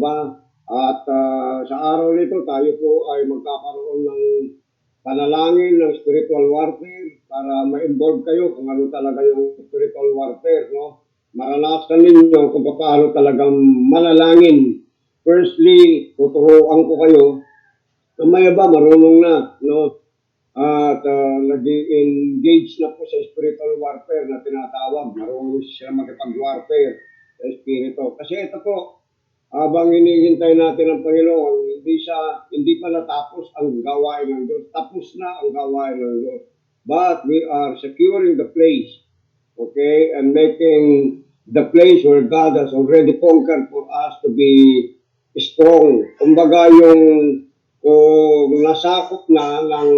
ba? At sa araw nito, tayo po ay magkakaroon ng panalangin ng spiritual warfare para ma-involve kayo kung ano talaga yung spiritual warfare, no? Maranasan ninyo kung paano talagang manalangin. Firstly, tuturuan ko kayo na ba marunong na, no? At nag-engage na po sa spiritual warfare na tinatawag. Marunong siya makipag-warfare sa spirito. Kasi ito po, habang hinihintay natin ang Panginoon, hindi pa natapos ang gawain ng Diyos. Tapos na ang gawain ng Diyos. But we are securing the place, okay, and making the place where God has already conquered for us to be strong. Kumbaga yung nasakop na ng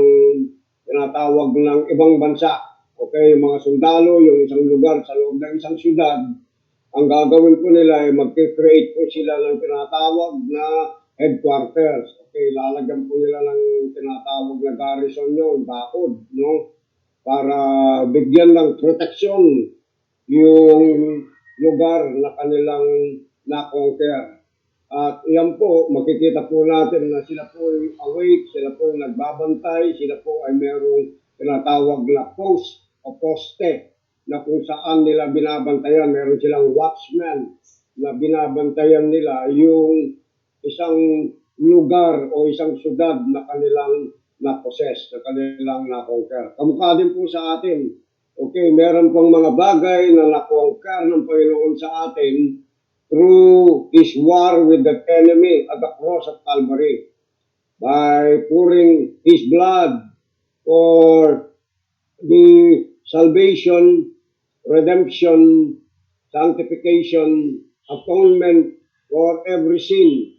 tinatawag ng ibang bansa. Okay, yung mga sundalo, yung isang lugar sa loob ng isang syudad, ang gagawin po nila ay mag-create po sila ng tinatawag na headquarters. Okay, lalagyan po nila ng tinatawag na garrison yun, bakod, no? Para bigyan ng proteksyon yung lugar na kanilang na-conquer. At yan po, makikita po natin na sila po ay awake, sila po ay nagbabantay, sila po ay merong tinatawag na post o poste na kung saan nila binabantayan, meron silang watchman na binabantayan nila yung isang lugar o isang syudad na kanilang na-possess, na kanilang na-conquer. Kamukha din po sa atin. Okay, meron pong mga bagay na na-conquer ng Panginoon sa atin through His war with the enemy at the cross of Calvary by pouring His blood for the salvation, redemption, sanctification, atonement for every sin.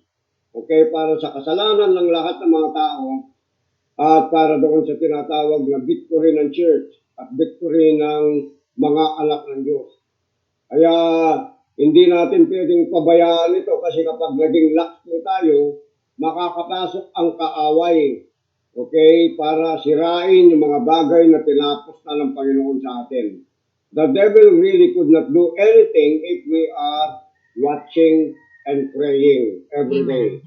Okay, para sa kasalanan ng lahat ng mga tao at para doon sa tinatawag na victory ng church at victory ng mga anak ng Diyos. Kaya hindi natin pwedeng pabayaan ito kasi kapag naging lax po tayo, makakapasok ang kaaway, okay, para sirain yung mga bagay na tinapos na ng Panginoon sa atin. The devil really could not do anything if we are watching and praying every day.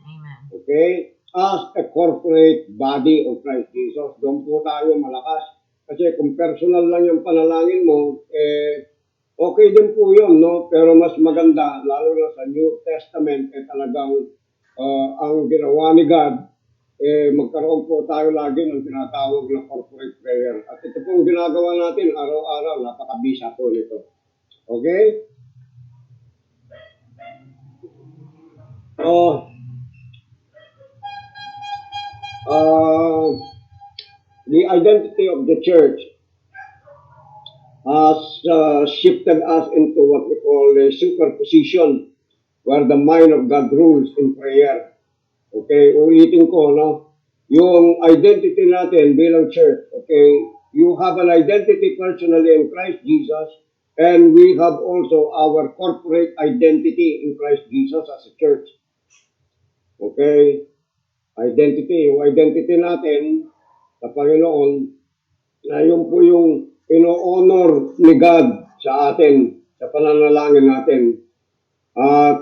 Okay? As a corporate body of Christ Jesus, doon po tayo malakas. Kasi kung personal lang yung panalangin mo, okay din po yun, no? Pero mas maganda, lalo na sa New Testament, talagang ang ginawa ni God, magkaroon po tayo lagi ng tinatawag na corporate prayer. At ito pong ginagawa natin araw-araw, napakabisa po nito. Okay? The identity of the church has shifted us into what we call a superposition, where the mind of God rules in prayer. Okay, ulitin ko, no? Yung identity natin bilang church, okay, you have an identity personally in Christ Jesus, and we have also our corporate identity in Christ Jesus as a church. Okay, identity, yung identity natin sa Panginoon, na yun po yung ino-honor ni God sa atin, sa pananalangin natin. At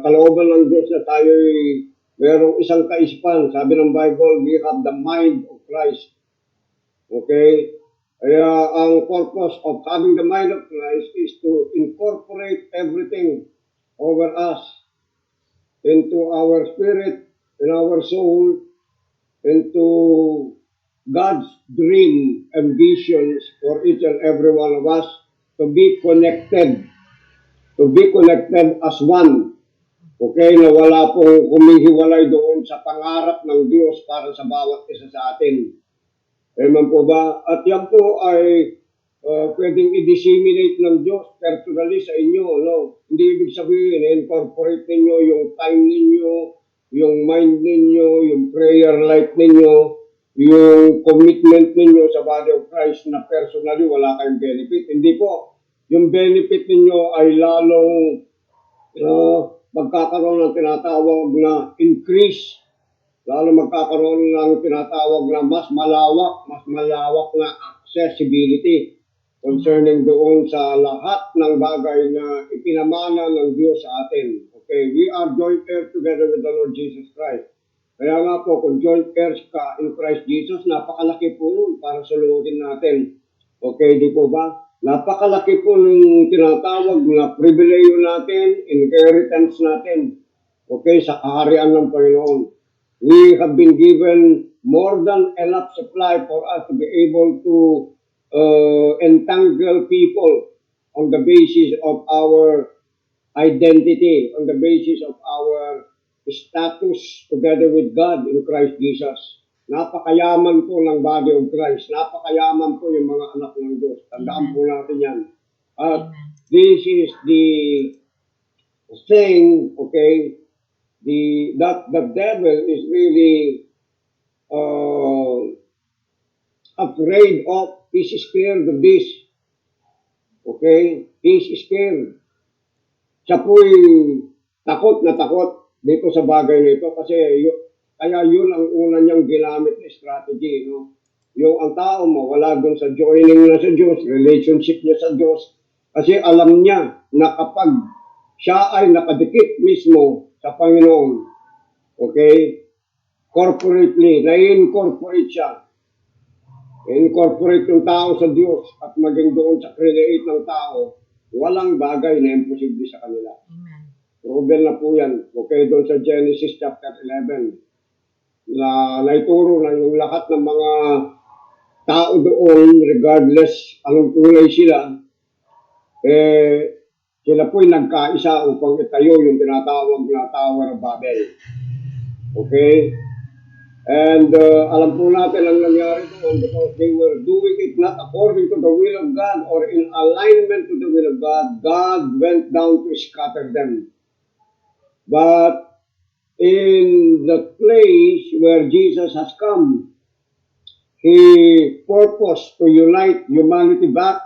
kalooban ng Diyos na tayo'y merong isang kaisipan. Sabi ng Bible, we have the mind of Christ. Okay? Kaya ang purpose of having the mind of Christ is to incorporate everything over us into our spirit, in our soul, into God's dream and visions for each and every one of us to be connected as one. Okay, na wala pong humihiwalay doon sa pangarap ng Diyos para sa bawat isa sa atin. Amen po ba? At yan po ay pwedeng i-disseminate ng Diyos personally sa inyo. No? Hindi ibig sabihin, incorporate ninyo yung time ninyo, yung mind ninyo, yung prayer life ninyo, yung commitment ninyo sa body of Christ na personally wala kayong benefit. Hindi po. Yung benefit ninyo ay lalong magkakaroon ng tinatawag na increase, lalo magkakaroon ng tinatawag na mas malawak na accessibility concerning doon sa lahat ng bagay na ipinamana ng Diyos sa atin. Okay, we are joint heirs together with the Lord Jesus Christ. Kaya nga po, kung joint heirs ka in Christ Jesus, napakalaki po nun para suluhin natin. Okay, di po ba? Napakalaki po ng tinatawag na pribileyo natin, inheritance natin. Okay, sa kaharian ng Panginoon. We have been given more than enough supply for us to be able to entangle people on the basis of our identity, on the basis of our status together with God in Christ Jesus. Napakayaman po ng body of Christ. Napakayaman po yung mga anak ng Diyos. Tandaan po natin yan. At this is the thing, okay, that the devil is really afraid of. He's scared of this. Okay? He's scared. Siya po'y takot na takot dito sa bagay nito kasi kaya yun ang una niyang ginamit na strategy. No? Yung ang tao mawala doon sa joining na sa Diyos, relationship niya sa Diyos. Kasi alam niya na kapag siya ay nakadikit mismo sa Panginoon, okay, corporately, na-incorporate siya. Incorporate yung tao sa Diyos at maging doon sa create ng tao, walang bagay na imposible sa kanila. Amen. Proven na po yan. Okay, doon sa Genesis chapter 11, na naituro na yung lahat ng mga tao doon, regardless anong kulay sila, sila po'y nagkaisa upang itayo yung tinatawag na Tower of Babel. Okay? And alam po natin ang nangyari doon because they were doing it not according to the will of God or in alignment to the will of God. God went down to scatter them. But in the place where Jesus has come, He purposed to unite humanity back,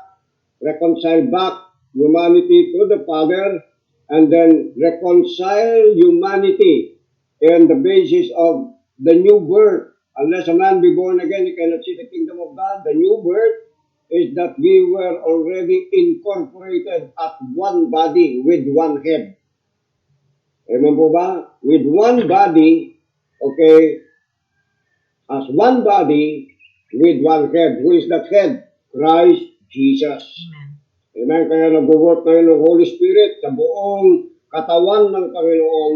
reconcile back humanity to the Father, and then reconcile humanity in the basis of the new birth. Unless a man be born again, he cannot see the kingdom of God. The new birth is that we were already incorporated as one body with one head. Amen po ba? With one body, okay, as one body with one head. Who is that head? Christ Jesus. Amen. Amen. Kaya nag-work ngayon ng Holy Spirit sa buong katawan ng Panginoon.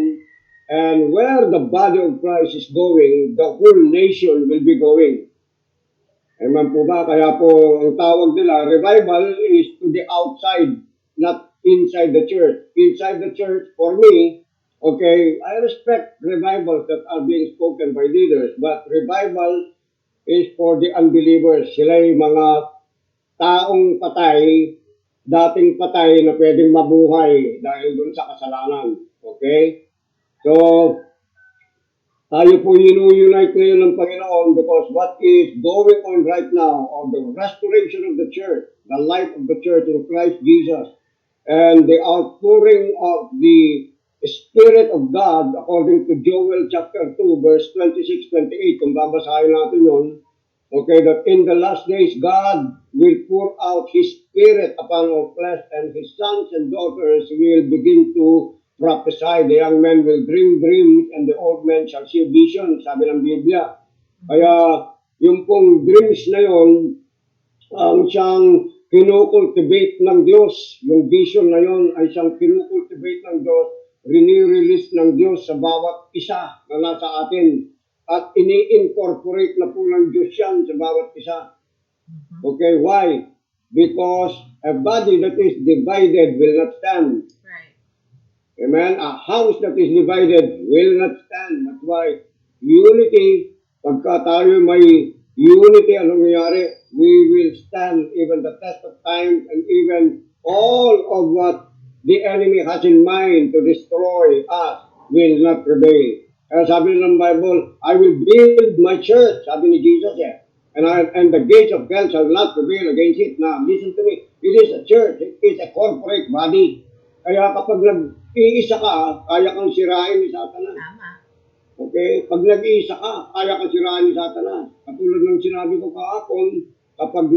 And where the body of Christ is going, the whole nation will be going. Amen po ba? Kaya po ang tawag nila, revival is to the outside, not inside the church. Inside the church, for me, okay, I respect revivals that are being spoken by leaders, but revival is for the unbelievers. Sila'y mga taong patay, dating patay na pwedeng mabuhay dahil dun sa kasalanan. Okay? So, tayo po unite ngayon ng Panginoon because what is going on right now of the restoration of the church, the life of the church in Christ Jesus, and the outpouring of the Spirit of God according to Joel chapter 2 verse 26-28, kung babasahin natin yun, okay, that in the last days God will pour out His Spirit upon all flesh and His sons and daughters will begin to prophesy. The young men will dream dreams and the old men shall see visions, sabi ng Biblia. Kaya yung pong dreams na yun, siyang kinukultivate ng Diyos. Yung vision na yun ay siyang kinukultivate ng Diyos, rini-release ng Diyos sa bawat isa na nasa atin. At ini-incorporate na po ng Diyos yan sa bawat isa. Okay, why? Because a body that is divided will not stand. Right. Amen? A house that is divided will not stand. That's why unity, pagka tayo may unity, anong nangyari? We will stand even the test of time and even all of what the enemy has in mind to destroy us will not prevail. Kaya sabi ng Bible, I will build my church, sabi ni Jesus and the gates of hell shall not prevail against it. Now, listen to me. It is a church. It is a corporate body. Kaya kapag nag-iisa ka, kaya kang sirain ni Satanas. Tama. Okay? Pag nag-iisa ka, kaya kang sirain ni Satanas. Katulad ng sinabi ko kahapon, kapag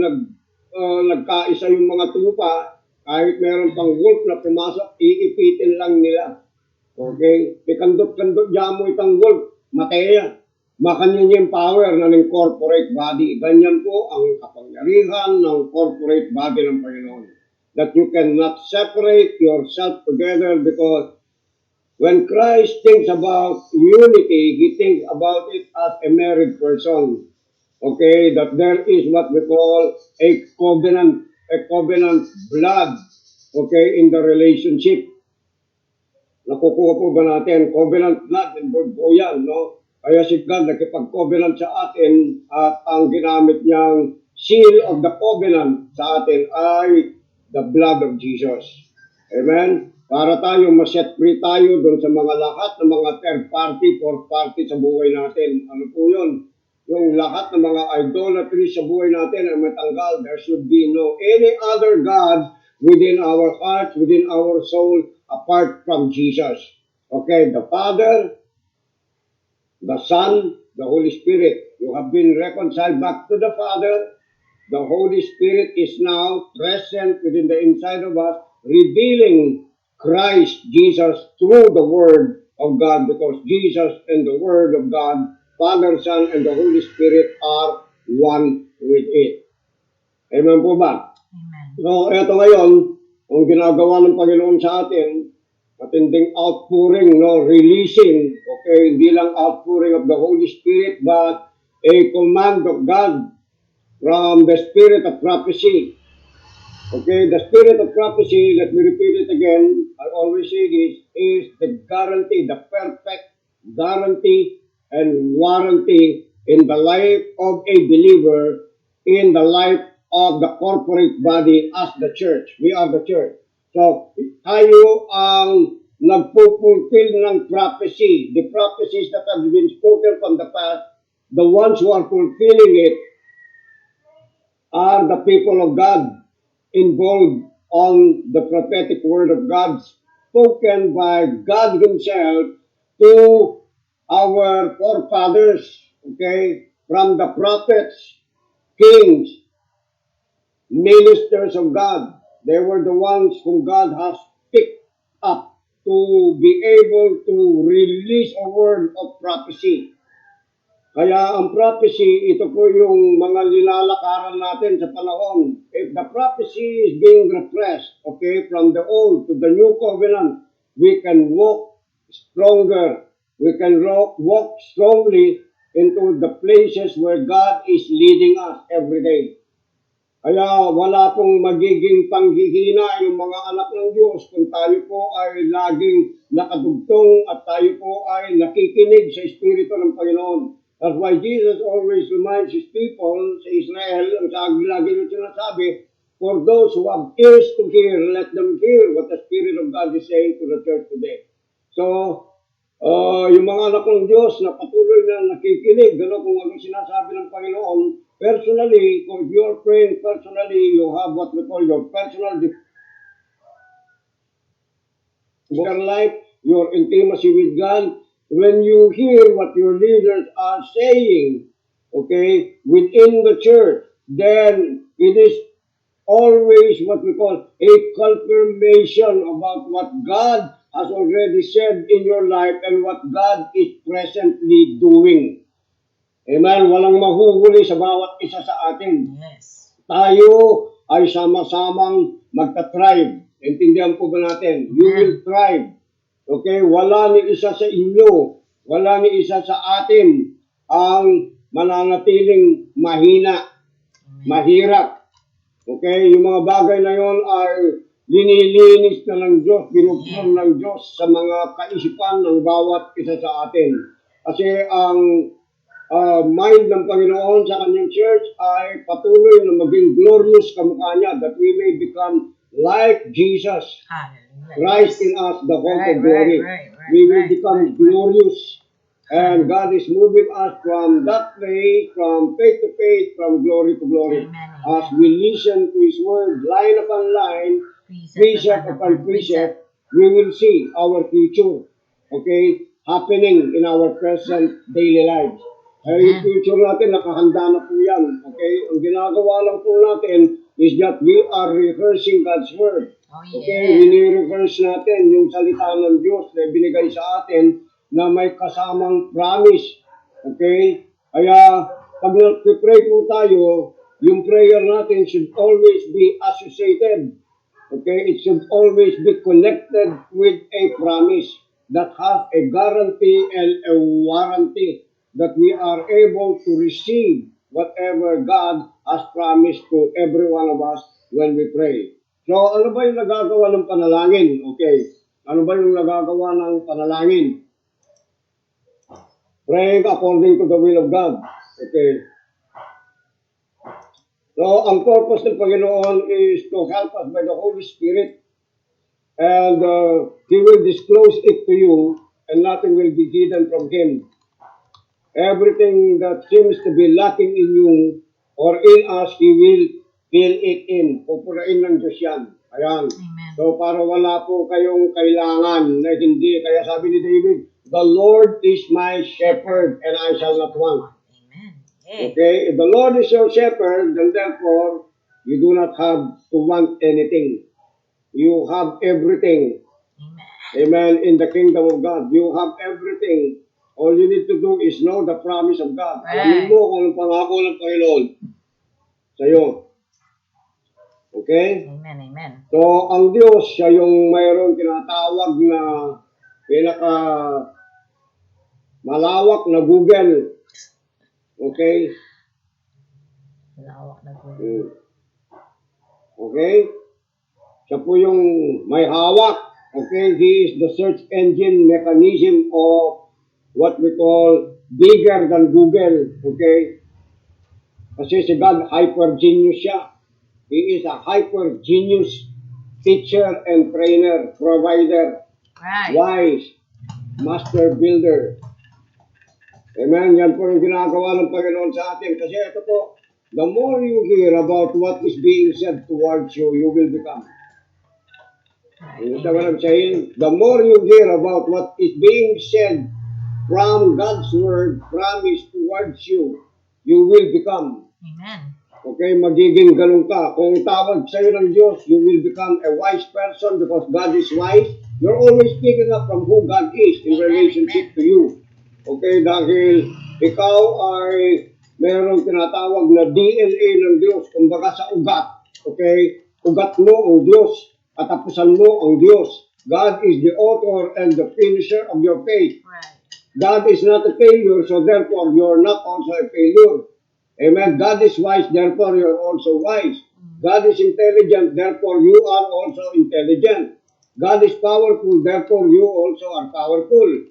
nagkaisa yung mga tupa, kahit meron pang wolf na pumasok, iipitin lang nila. Okay? Ikandot-kandot dyan mo itang wolf, mateya. Makanyan yung power na ng corporate body. Ganyan po ang kapangyarihan ng corporate body ng Panginoon. That you cannot separate yourself together because when Christ thinks about unity, He thinks about it as a married person. Okay, that there is what we call a covenant blood, okay, in the relationship. Nakukuha po ba natin? Covenant blood, involved po yan, no? Kaya si God nakipag-covenant sa atin at ang ginamit niyang seal of the covenant sa atin ay the blood of Jesus. Amen? Para tayo ma-set free tayo doon sa mga lahat ng mga third party, fourth party sa buhay natin. Ano po yun? Yung lahat ng mga idolatry sa buhay natin ay matanggal. There should be no any other God within our hearts, within our soul, apart from Jesus. Okay, the Father, the Son, the Holy Spirit. You have been reconciled back to the Father. The Holy Spirit is now present within the inside of us, revealing Christ Jesus through the Word of God, because Jesus and the Word of God, Father, Son, and the Holy Spirit are one with it. Amen po ba? Amen. So, eto ngayon, ang ginagawa ng Panginoon sa atin, matinding outpouring, no, releasing, okay, hindi lang outpouring of the Holy Spirit, but a command of God from the spirit of prophecy. Okay, the spirit of prophecy, let me repeat it again, I always say this, is the guarantee, the perfect guarantee and warranty in the life of a believer, in the life of the corporate body as the church. We are the church. So, tayo ang nagpupulfill ng prophecy. The prophecies that have been spoken from the past, the ones who are fulfilling it are the people of God involved on the prophetic word of God spoken by God Himself to our forefathers, okay, from the prophets, kings, ministers of God. They were the ones whom God has picked up to be able to release a word of prophecy. Kaya ang prophecy, ito po yung mga nilalakaran natin sa panahon. If the prophecy is being refreshed, okay, from the old to the new covenant, we can walk stronger. We can walk strongly into the places where God is leading us every day. Kaya wala pong magiging panghihina yung mga anak ng Diyos kung tayo po ay laging nakadugtong at tayo po ay nakikinig sa Espiritu ng Panginoon. That's why Jesus always reminds His people sa Israel, ang lagi nyo sinasabi, for those who have ears to hear, let them hear what the Spirit of God is saying to the church today. So, yung mga anak ng Diyos na patuloy na nakikinig, kung ano sinasabi ng Panginoon, personally, if you're praying personally, you have what we call your personal life, your intimacy with God. When you hear what your leaders are saying, okay, within the church, then it is always what we call a confirmation about what God has already said in your life and what God is presently doing. Amen? Walang mahuhuli sa bawat isa sa atin. Yes. Tayo ay sama-samang magta-thrive. Intindihan po ba natin? You will thrive. Okay? Wala ni isa sa inyo, wala ni isa sa atin ang mananatiling mahina, mahirap. Okay? Yung mga bagay na yon ay linilinis na ng Diyos, binuksan ng Diyos sa mga kaisipan ng bawat isa sa atin. Kasi ang mind ng Panginoon sa kanyang church ay patuloy na maging glorious kamukha niya, that we may become like Jesus. Christ in us, the hope of glory. We will become glorious. And God is moving us from that place, from faith to faith, from glory to glory. As we listen to His word, line upon line, precept upon precept, we will see our future, okay, happening in our present daily lives. Yung future natin, nakahanda na po yan. Okay? Ang ginagawa lang po natin is that we are rehearsing God's word. Oh, Okay, nire-reverse natin yung salita ng Diyos na binigay sa atin na may kasamang promise. Okay? Kaya, pag nag-pray po tayo, yung prayer natin should always be associated. Okay? It should always be connected with a promise that has a guarantee and a warranty that we are able to receive whatever God has promised to every one of us when we pray. So, ano ba yung nagagawa ng panalangin? Okay. Ano ba yung nagagawa ng panalangin? Praying according to the will of God. Okay. So, ang purpose ng Panginoon is to help us by the Holy Spirit. And He will disclose it to you and nothing will be hidden from Him. Everything that seems to be lacking in you or in us, He will fill it in. Pupurain ng Diyos yan. Ayan. Amen. So, para wala po kayong kailangan na hindi. Kaya sabi ni David, the Lord is my shepherd and I shall not want. Amen. Okay? If the Lord is your shepherd, then therefore, you do not have to want anything. You have everything. Amen. Amen. In the kingdom of God, you have everything. All you need to do is know the promise of God. Right. Alamin mo kung anong pangako ng Panginoon sa'yo. Okay? Amen. Amen. So, ang Diyos, siya yung mayroong tinatawag na pinaka malawak na Google. Okay? Lawak na po. Okay? Siya po yung may hawak. Okay? He is the search engine mechanism of what we call bigger than Google. Okay? Kasi si God, hyper-genius siya. He is a hyper-genius teacher and trainer, provider, Right. wise, master builder. Amen. Yan po yung ginagawa ng Panginoon sa atin. Kasi ito po, the more you hear about what is being said towards you, you will become. You know what I'm saying? The more you hear about what is being said from God's word, promise towards you, you will become. Amen. Okay, magiging ganun ka. Kung tawag sa'yo ng Diyos, you will become a wise person because God is wise. You're always picking up from who God is in relationship to you. Okay, dahil ikaw ay mayroong tinatawag na DNA ng Diyos, kumbaga sa ugat. Okay, ugat mo ang Diyos, katapusan mo ang Diyos. God is the author and the finisher of your faith. Right. God is not a failure, so therefore you're not also a failure. Amen. God is wise, therefore you're also wise. God is intelligent, therefore you are also intelligent. God is powerful, therefore you also are powerful.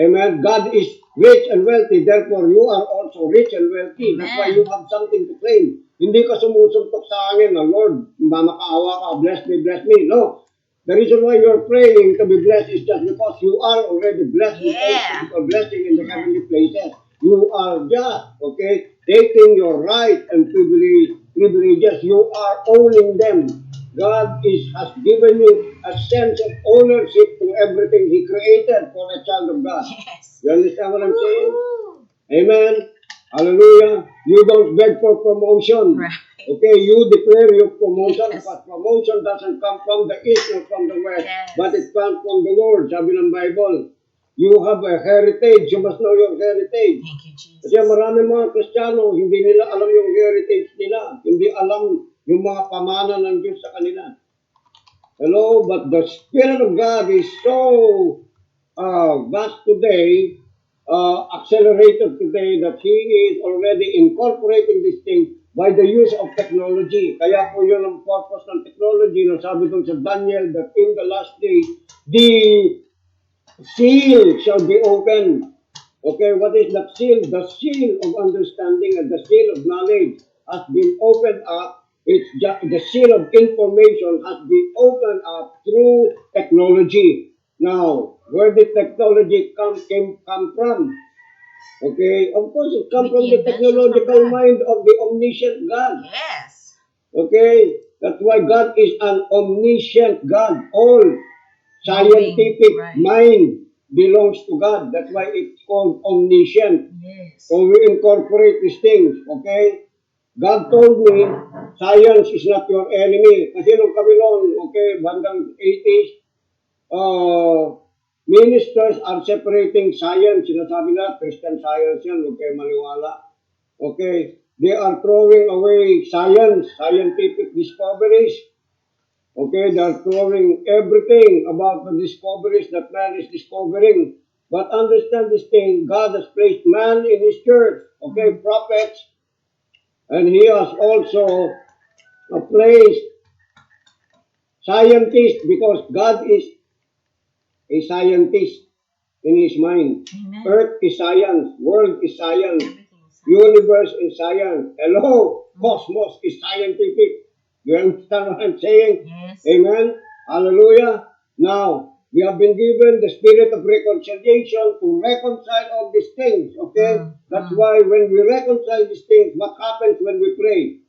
Amen. God is rich and wealthy, therefore you are also rich and wealthy. That's why you have something to claim. Hindi ka sumusuntok sa akin na, Lord, mamakaawa ka, bless me. No. The reason why you're praying to be blessed is just because you are already blessed with all physical blessing in the heavenly places. You are just, okay, taking your right and privileges. You are owning them. God has given you a sense of ownership to everything He created for a child of God. Yes. You understand what I'm saying? Woo. Amen. Hallelujah. You don't beg for promotion. Right. Okay, you declare your promotion Yes. because promotion doesn't come from the east or from the west, Yes. but it comes from the Lord. Sabi ng Bible, you have a heritage. You must know your heritage. Thank you, Jesus. Kasi marami mga Kristiyano, hindi nila alam yung heritage nila. Hindi alam yung mga pamana ng Diyos sa kanila. Hello, but the Spirit of God is so vast today, accelerated today, that He is already incorporating this thing by the use of technology. Kaya po yun ang purpose ng technology na sabi dun sa Daniel that in the last day, the seal shall be opened. Okay, what is that seal? The seal of understanding and the seal of knowledge has been opened up. It's just, the seal of information has been opened up through technology. Now, where did technology come from? Okay, of course it comes from the technological mind of the omniscient God. Yes. Okay, that's why God is an omniscient God. All scientific Right. mind belongs to God. That's why it's called omniscient. Yes. So we incorporate these things, okay? God told me, science is not your enemy. Kasi nung kami noon, okay, bandang 80s, ministers are separating science. Sinasabi na, Christian Science yan, huwag kayo maniwala. Okay, they are throwing away science, scientific discoveries. Okay, they are throwing everything about the discoveries that man is discovering. But understand this thing, God has placed man in his church, okay, prophets, and he has also placed scientists because God is a scientist in his mind. Amen. Earth is science, world is science, Everything is universe is science. Hello, cosmos is scientific. You understand what I'm saying? Yes. Amen. Hallelujah. Now, we have been given the spirit of reconciliation to reconcile all these things. Okay? That's why when we reconcile these things, what happens when we pray?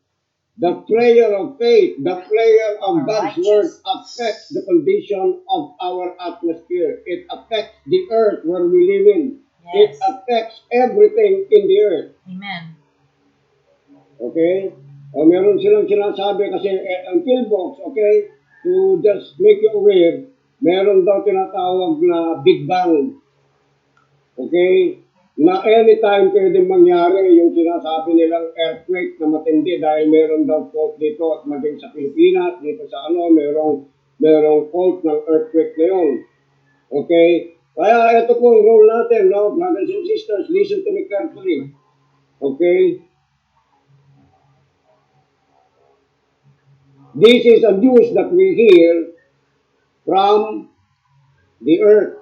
The prayer of faith, the prayer of God's word affects the condition of our atmosphere. It affects the earth where we live in. It Yes. affects everything in the earth. Amen. Okay? O meron silang sinasabi kasi ang pillbox, okay? To just make you aware, meron daw tinatawag na Big Bang. Okay? Na anytime pwedeng mangyari yung sinasabi nilang earthquake na matindi dahil meron daw fault dito at maging sa Pilipinas, dito sa merong fault ng earthquake na yun. Okay? Kaya ito po ang role natin, no? Brothers and sisters, listen to me carefully. Okay? This is a news that we hear from the earth.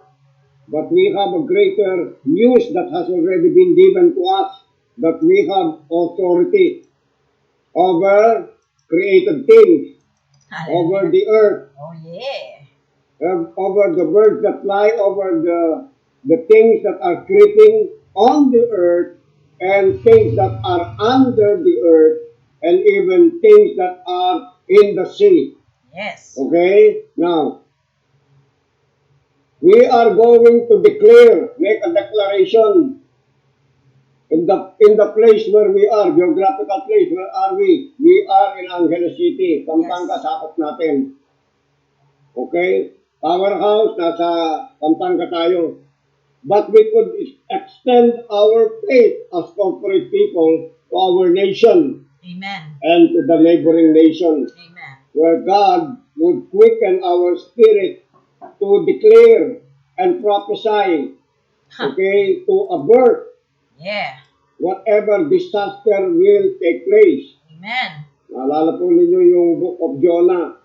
But we have a greater news that has already been given to us, that we have authority over created things, over the earth, Oh, yeah. over the birds that fly, over the things that are creeping on the earth, and things that are under the earth, and even things that are in the sea. Yes. Okay? Now, we are going to declare, make a declaration in the place where we are, geographical place, where are we? We are in Angeles City, Pampanga, sakop natin. Okay? Powerhouse, nasa Pampanga tayo. But we could extend our faith as corporate people to our nation Amen. and to the neighboring nations, Amen. where God would quicken our spirit to declare and prophesy, okay, to avert Yeah. whatever disaster will take place. Amen. Naalala po ninyo yung book of Jonah.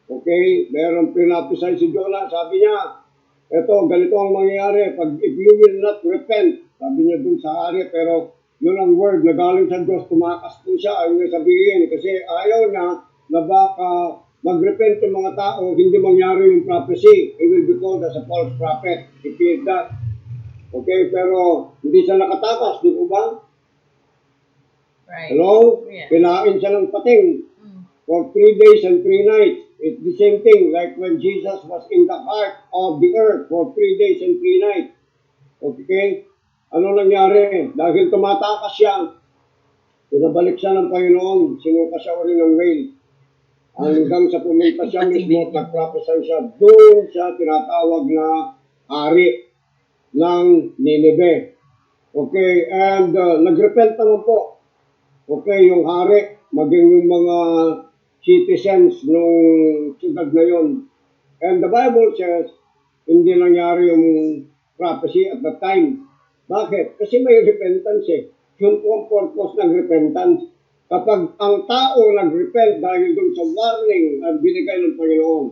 Okay, meron pinapisay si Jonah, sabi niya, eto, ganito ang mangyayari, if you will not repent, sabi niya dun sa hari, pero yun ang word na galing sa Diyos, tumakas po siya, ayaw niya sabihin, kasi ayaw niya na baka mag-repent yung mga tao, hindi mangyari yung prophecy. He will be called as a false prophet. He feared that. Okay, pero hindi siya nakatakas, di po ba? Right. Hello? Yeah. Kinain siya ng pating for 3 days and 3 nights. It's the same thing like when Jesus was in the heart of the earth for 3 days and 3 nights. Okay? Ano nangyari? Dahil tumatakas siya, pinabalik siya ng Panginoon, sinuka siya rin ng whale. Hanggang sa pumunta siya mismo at nag-prophesy siya doon sa tinatawag na hari ng Nineveh. Okay, and nag-repent naman po. Okay, yung hari, maging yung mga citizens nung siyudad na yun. And the Bible says, hindi nangyari yung prophecy at that time. Bakit? Kasi may repentance eh. Yung po ang purpose ng repentance. Kapag ang tao nag-repent dahil dun sa warning na binigay ng Panginoon.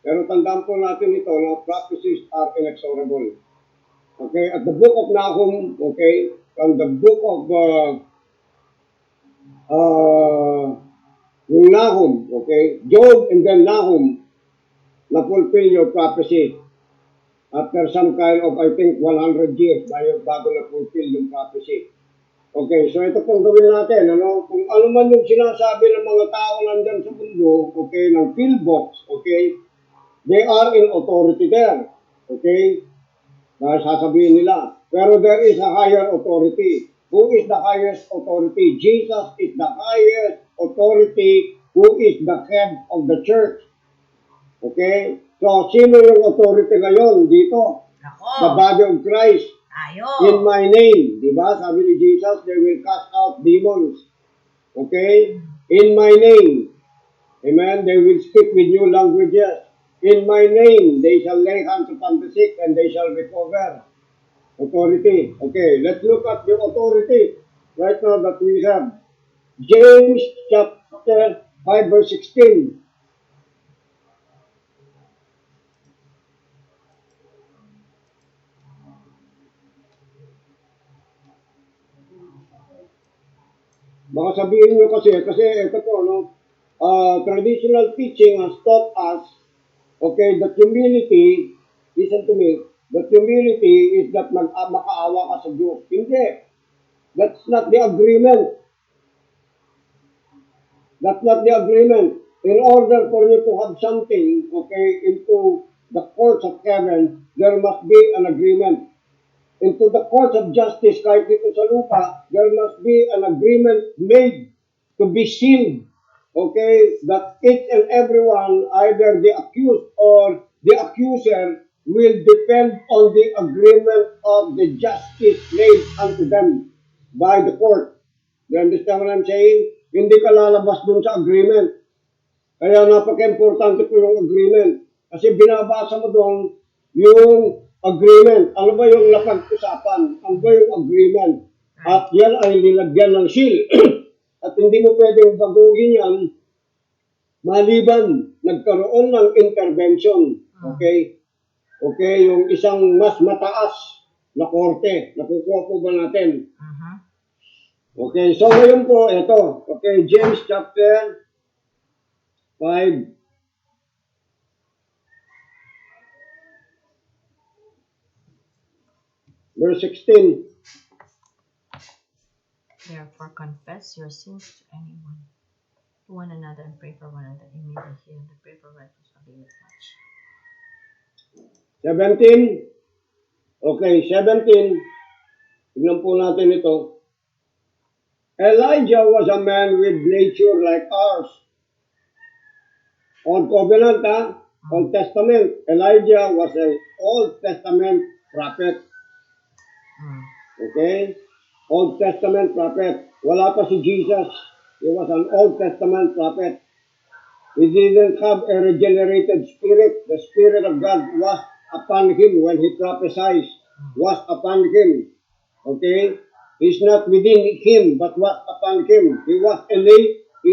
Pero tandaan po natin ito na prophecies are inexorable. Okay, at the book of Nahum, okay, from the book of Nahum, okay, Job and then Nahum, na-fulfill your prophecy. After some kind of, I think, 100 years bago na-fulfill yung prophecy. Okay, so ito pong gawin natin, ano, kung ano man yung sinasabi ng mga tao nandyan sa mundo, okay, ng pillbox, okay, they are in authority there, okay, dahil sasabihin nila. Pero there is a higher authority. who is the highest authority. Jesus is the highest authority who is the head of the church. Okay? So, sino yung authority ngayon dito? The Nako. body of Christ. Tayo. In my name. Diba? Sabi ni Jesus, they will cast out demons. Okay? In my name. Amen? They will speak with new languages. In my name, they shall lay hands upon the sick and they shall recover. Authority. Okay, let's look at the authority right now that we have. James chapter 5 verse 16. Baka sabihin nyo kasi ito po, no? Traditional teaching has taught us, okay, that humility, listen to me, that humility is that makaawa ka sa Diyos. Hindi. That's not the agreement. That's not the agreement. In order for you to have something, okay, into the courts of heaven, there must be an agreement. Into the courts of justice, kahit dito sa lupa, there must be an agreement made to be sealed. Okay, that each and everyone, either the accused or the accuser, will depend on the agreement of the justice made unto them by the court. You understand what I'm saying? Hindi ka lalabas dun sa agreement. Kaya napaka-importante po yung agreement. Kasi binabasa mo doon yung agreement. Ano ba yung napag-usapan? Ano ba yung agreement? At yan ay nilagyan ng seal. At hindi mo pwedeng baguhin yan maliban nagkaroon ng intervention. Okay? Okay, yung isang mas mataas na korte. Nakukuha po ba natin? Okay, so ngayon po, ito. Okay, James chapter 5. Verse 16. Therefore, confess your sins to anyone, to one another, and pray for one another. You may be healed. The prayer for righteous availeth much. 17. Okay, 17. Tignan po natin ito. Elijah was a man with nature like ours. Old Covenant, Old Testament. Elijah was an Old Testament prophet. Okay? Old Testament prophet. Wala pa si Jesus. He was an Old Testament prophet. He didn't have a regenerated spirit. The Spirit of God was upon him when he prophesied. Was upon him. Okay? He's not within him, but was upon him. He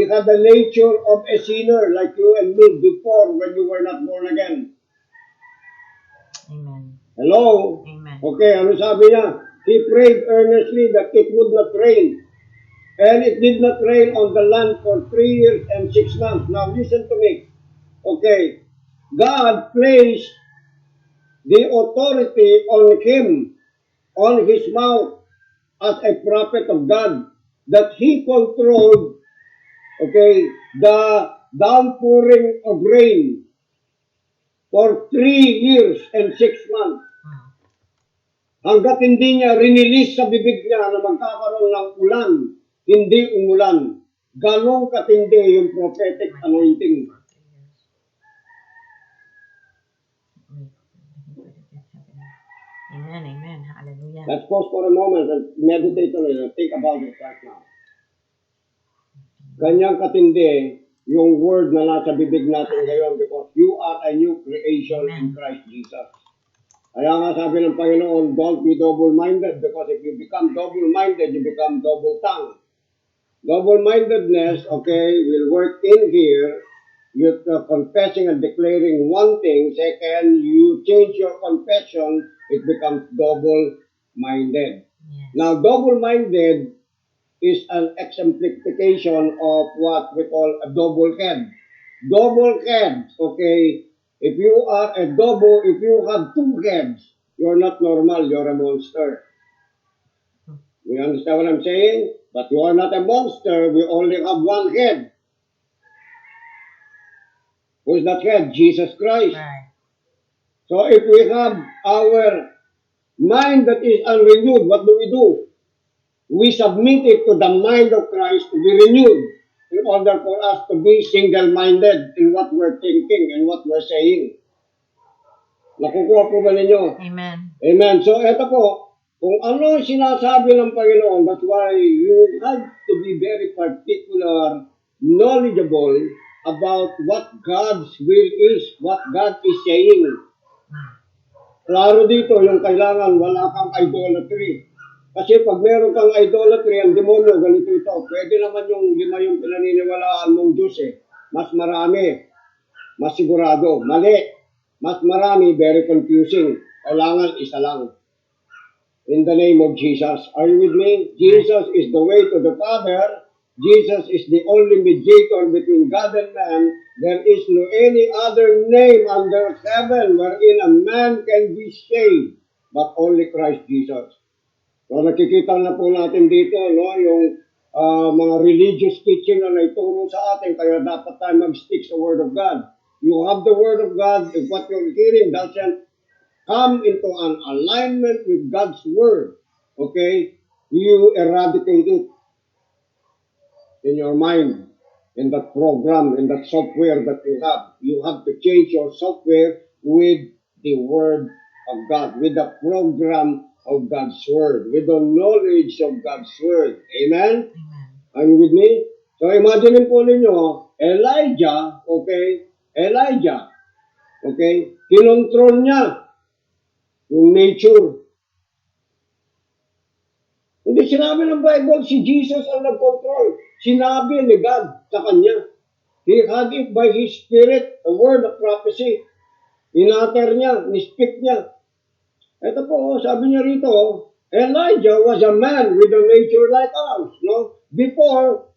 had the nature of a sinner like you and me before when you were not born again. Amen. Hello? Amen. Okay, ano sabi niya? He prayed earnestly that it would not rain. And it did not rain on the land for 3 years and 6 months. Now listen to me. Okay. God placed the authority on him, on his mouth, as a prophet of God, that he controlled, okay, the downpouring of rain for 3 years and 6 months. Hanggat hindi niya rinilis sa bibig niya na magkakaroon ng ulan, hindi umulan. Ganong katindi yung prophetic anointing. Amen, amen. Hallelujah. Let's pause for a moment and meditate on it and think about it right now. Ganyang katindi yung word na nasa bibig natin ngayon because you are a new creation in Christ Jesus. Kaya nga sabi ng Panginoon, don't be double-minded because if you become double-minded, you become double-tongued. Double-mindedness, okay, will work in here. You're confessing and declaring one thing. Second, you change your confession, it becomes double-minded. Yes. Now, double-minded is an exemplification of what we call a double head. Double head, okay, if you have 2 heads, you're not normal, you're a monster. You understand what I'm saying? But you are not a monster, we only have 1 head. Who's that head? Jesus Christ. Right. So if we have our mind that is unrenewed, what do? we submit it to the mind of Christ to be renewed in order for us to be single-minded in what we're thinking and what we're saying. Nakukuha po ba ninyo? Amen. Amen. So, eto po, kung ano ang sinasabi ng Panginoon, that's why you have to be very particular, knowledgeable about what God's will is, what God is saying. Klaro dito, yung kailangan wala kang idolatry. Kasi pag meron kang idolatry, ang demonyo, ganito ito, pwede naman yung 5 yung pinaniniwalaan mong Diyos eh. Mas marami, mas sigurado, mali. Mas marami, very confusing. Kailangan isa lang. In the name of Jesus. Are you with me? Jesus is the way to the Father. Jesus is the only mediator between God and man. There is no any other name under heaven wherein a man can be saved, but only Christ Jesus. So nakikita na po natin dito, no, yung mga religious teaching na naituro sa atin, kaya dapat tayo mag-stick sa Word of God. You have the Word of God, if what you're hearing doesn't come into an alignment with God's Word, okay, you eradicate it in your mind, in that program, in that software that you have. You have to change your software with the Word of God, with the program of God's Word, with the knowledge of God's Word. Amen? Amen. Are you with me? So imagine po ninyo, Elijah, okay, kinontrol niya yung nature. Hindi sinabi ng Bible, si Jesus ang nag-control. Sinabi ni God sa kanya. He had it by His Spirit, a word of prophecy. Inater niya, ni-speak niya. Ito po, sabi niya rito, Elijah was a man with a nature like ours. No? Before,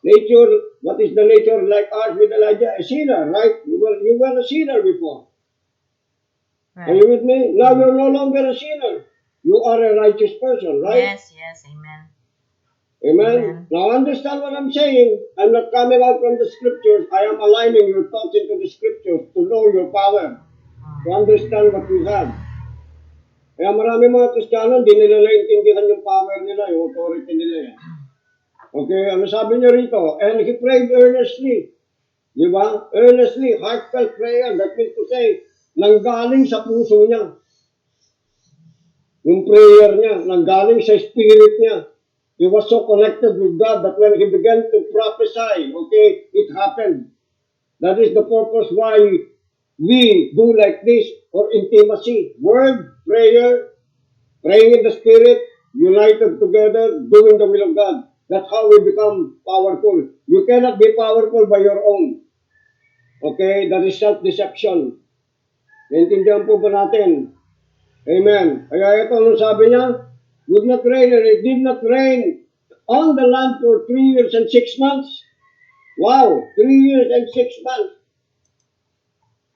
nature, what is the nature like ours with Elijah? A sinner, right? You were a sinner before. Right. Are you with me? Now you're no longer a sinner. You are a righteous person, right? Yes, yes, amen. Amen. Amen. Now understand what I'm saying. I'm not coming out from the scriptures. I am aligning your thoughts into the scriptures to know your power, to understand what you have. Kaya marami mga Kristiyano, hindi nila naintindihan yung power nila, yung authority nila. Okay, ano sabi niya rito? And he prayed earnestly. Di ba? Earnestly, heartfelt prayer. That means to say, nanggaling sa puso niya. Yung prayer niya, nanggaling sa spirit niya. He was so connected with God that when he began to prophesy, okay, it happened. That is the purpose why we do like this for intimacy. Word, prayer, praying in the Spirit, united together, doing the will of God. That's how we become powerful. You cannot be powerful by your own. Okay? That is self-deception. Naintindihan po ba natin? Amen. Kaya ito, anong sabi niya? Would not rain, and it did not rain on the land for 3 years and 6 months. Wow, 3 years and 6 months.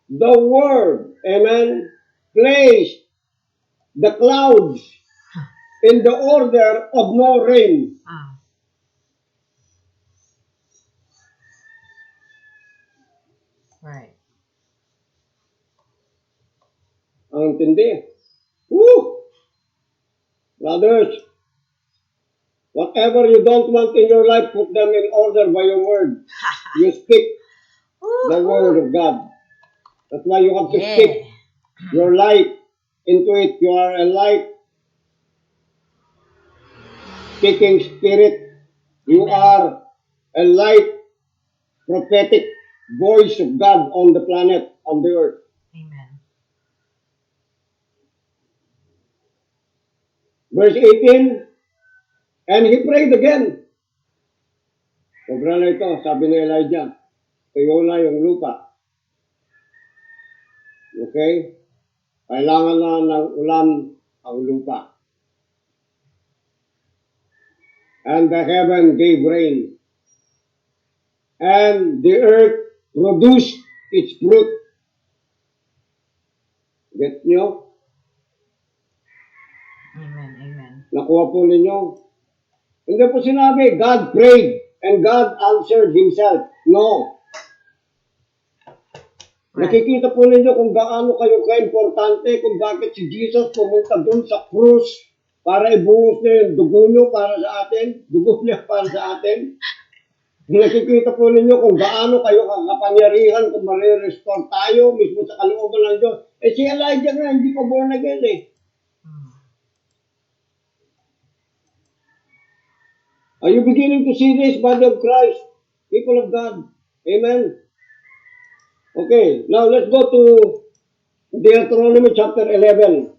The Word, amen, placed the clouds in the order of no rain. Right. Ang tindi. Woo! Brothers, whatever you don't want in your life, put them in order by your word. You speak the word of God. That's why you have to speak your life into it. You are a life speaking spirit. You are a light prophetic voice of God on the planet, on the earth. Amen. Verse 18, and he prayed again. Sobra na ito, sabi ni Elijah, tuyo na yung lupa. Okay? Kailangan na ng ulan ang lupa. And the heaven gave rain. And the earth produced its fruit. Get nyo? Amen. Amen. Nakuha po ninyo? Hindi po sinabi, God prayed and God answered Himself. No. Right. Nakikita po ninyo kung gaano kayo ka-importante, kung bakit si Jesus pumunta dun sa krus para ibuhos niya yung dugo niyo para sa atin, dugo niya para sa atin. Nakikita po ninyo kung gaano kayo kapangyarihan kung marirestore tayo mismo sa kalooban ng Diyos. Eh si Elijah nga, hindi pa born again eh. Are you beginning to see this, body of Christ? People of God. Amen. Okay, now let's go to Deuteronomy chapter 11.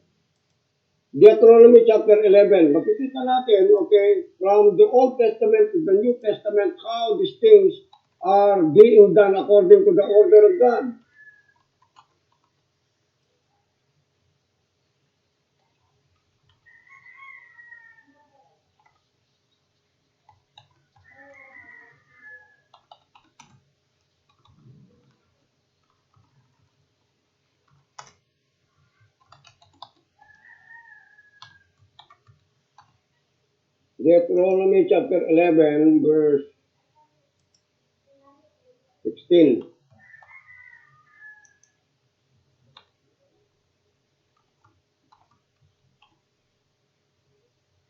Deuteronomy chapter 11. Makikita natin, okay, from the Old Testament to the New Testament, how these things are being done according to the order of God. Deuteronomy chapter 11, verse 16.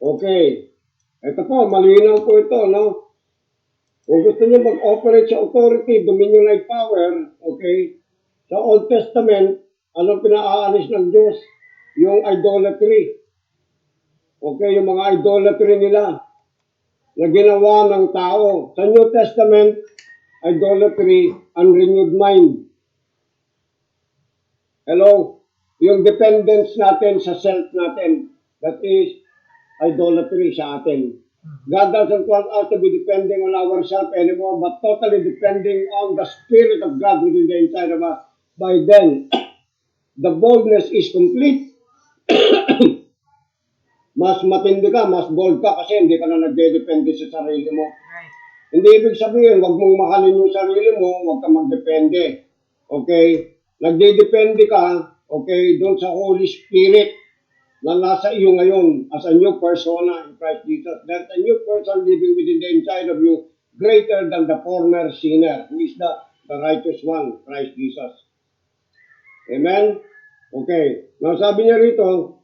Okay. Ito po, malinaw po ito, no? Kung gusto niyo mag-operate sa authority, dominionate power, okay, sa Old Testament, anong pinaalis ng Diyos? Yung idolatry. Okay, yung mga idolatry nila na ginawa ng tao. Sa New Testament, idolatry, unrenewed mind. Hello? Yung dependence natin sa self natin, that is idolatry sa atin. God doesn't want us to be depending on ourselves anymore, but totally depending on the Spirit of God within the inside of us. By then, the boldness is complete. Mas matindi ka, mas bold ka kasi hindi ka na nagdedepende sa sarili mo. Right. Hindi ibig sabihin, huwag mong mahalin yung sarili mo, huwag ka magdepende. Okay? Nagdedepende ka, okay, doon sa Holy Spirit na nasa iyo ngayon as a new persona in Christ Jesus. There's a new person living within the inside of you, greater than the former sinner, who is the righteous one, Christ Jesus. Amen? Okay. Now sabi niya rito,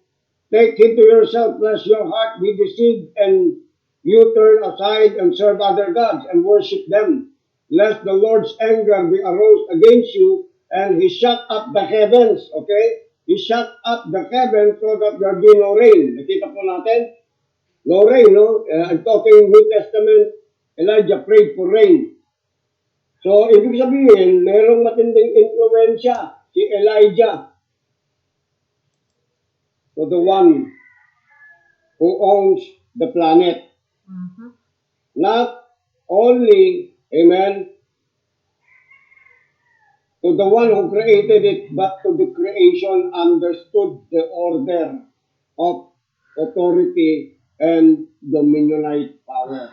take heed to yourself, lest your heart be deceived, and you turn aside and serve other gods and worship them, lest the Lord's anger be aroused against you, and He shut up the heavens. Okay? He shut up the heavens so that there be no rain. Nakita po natin? No rain, no? I'm talking New Testament, Elijah prayed for rain. So, ibig sabihin, mayroong matinding influensya si Elijah to the one who owns the planet. Mm-hmm. Not only, amen, to the one who created it, but to the creation understood the order of authority and dominionate power.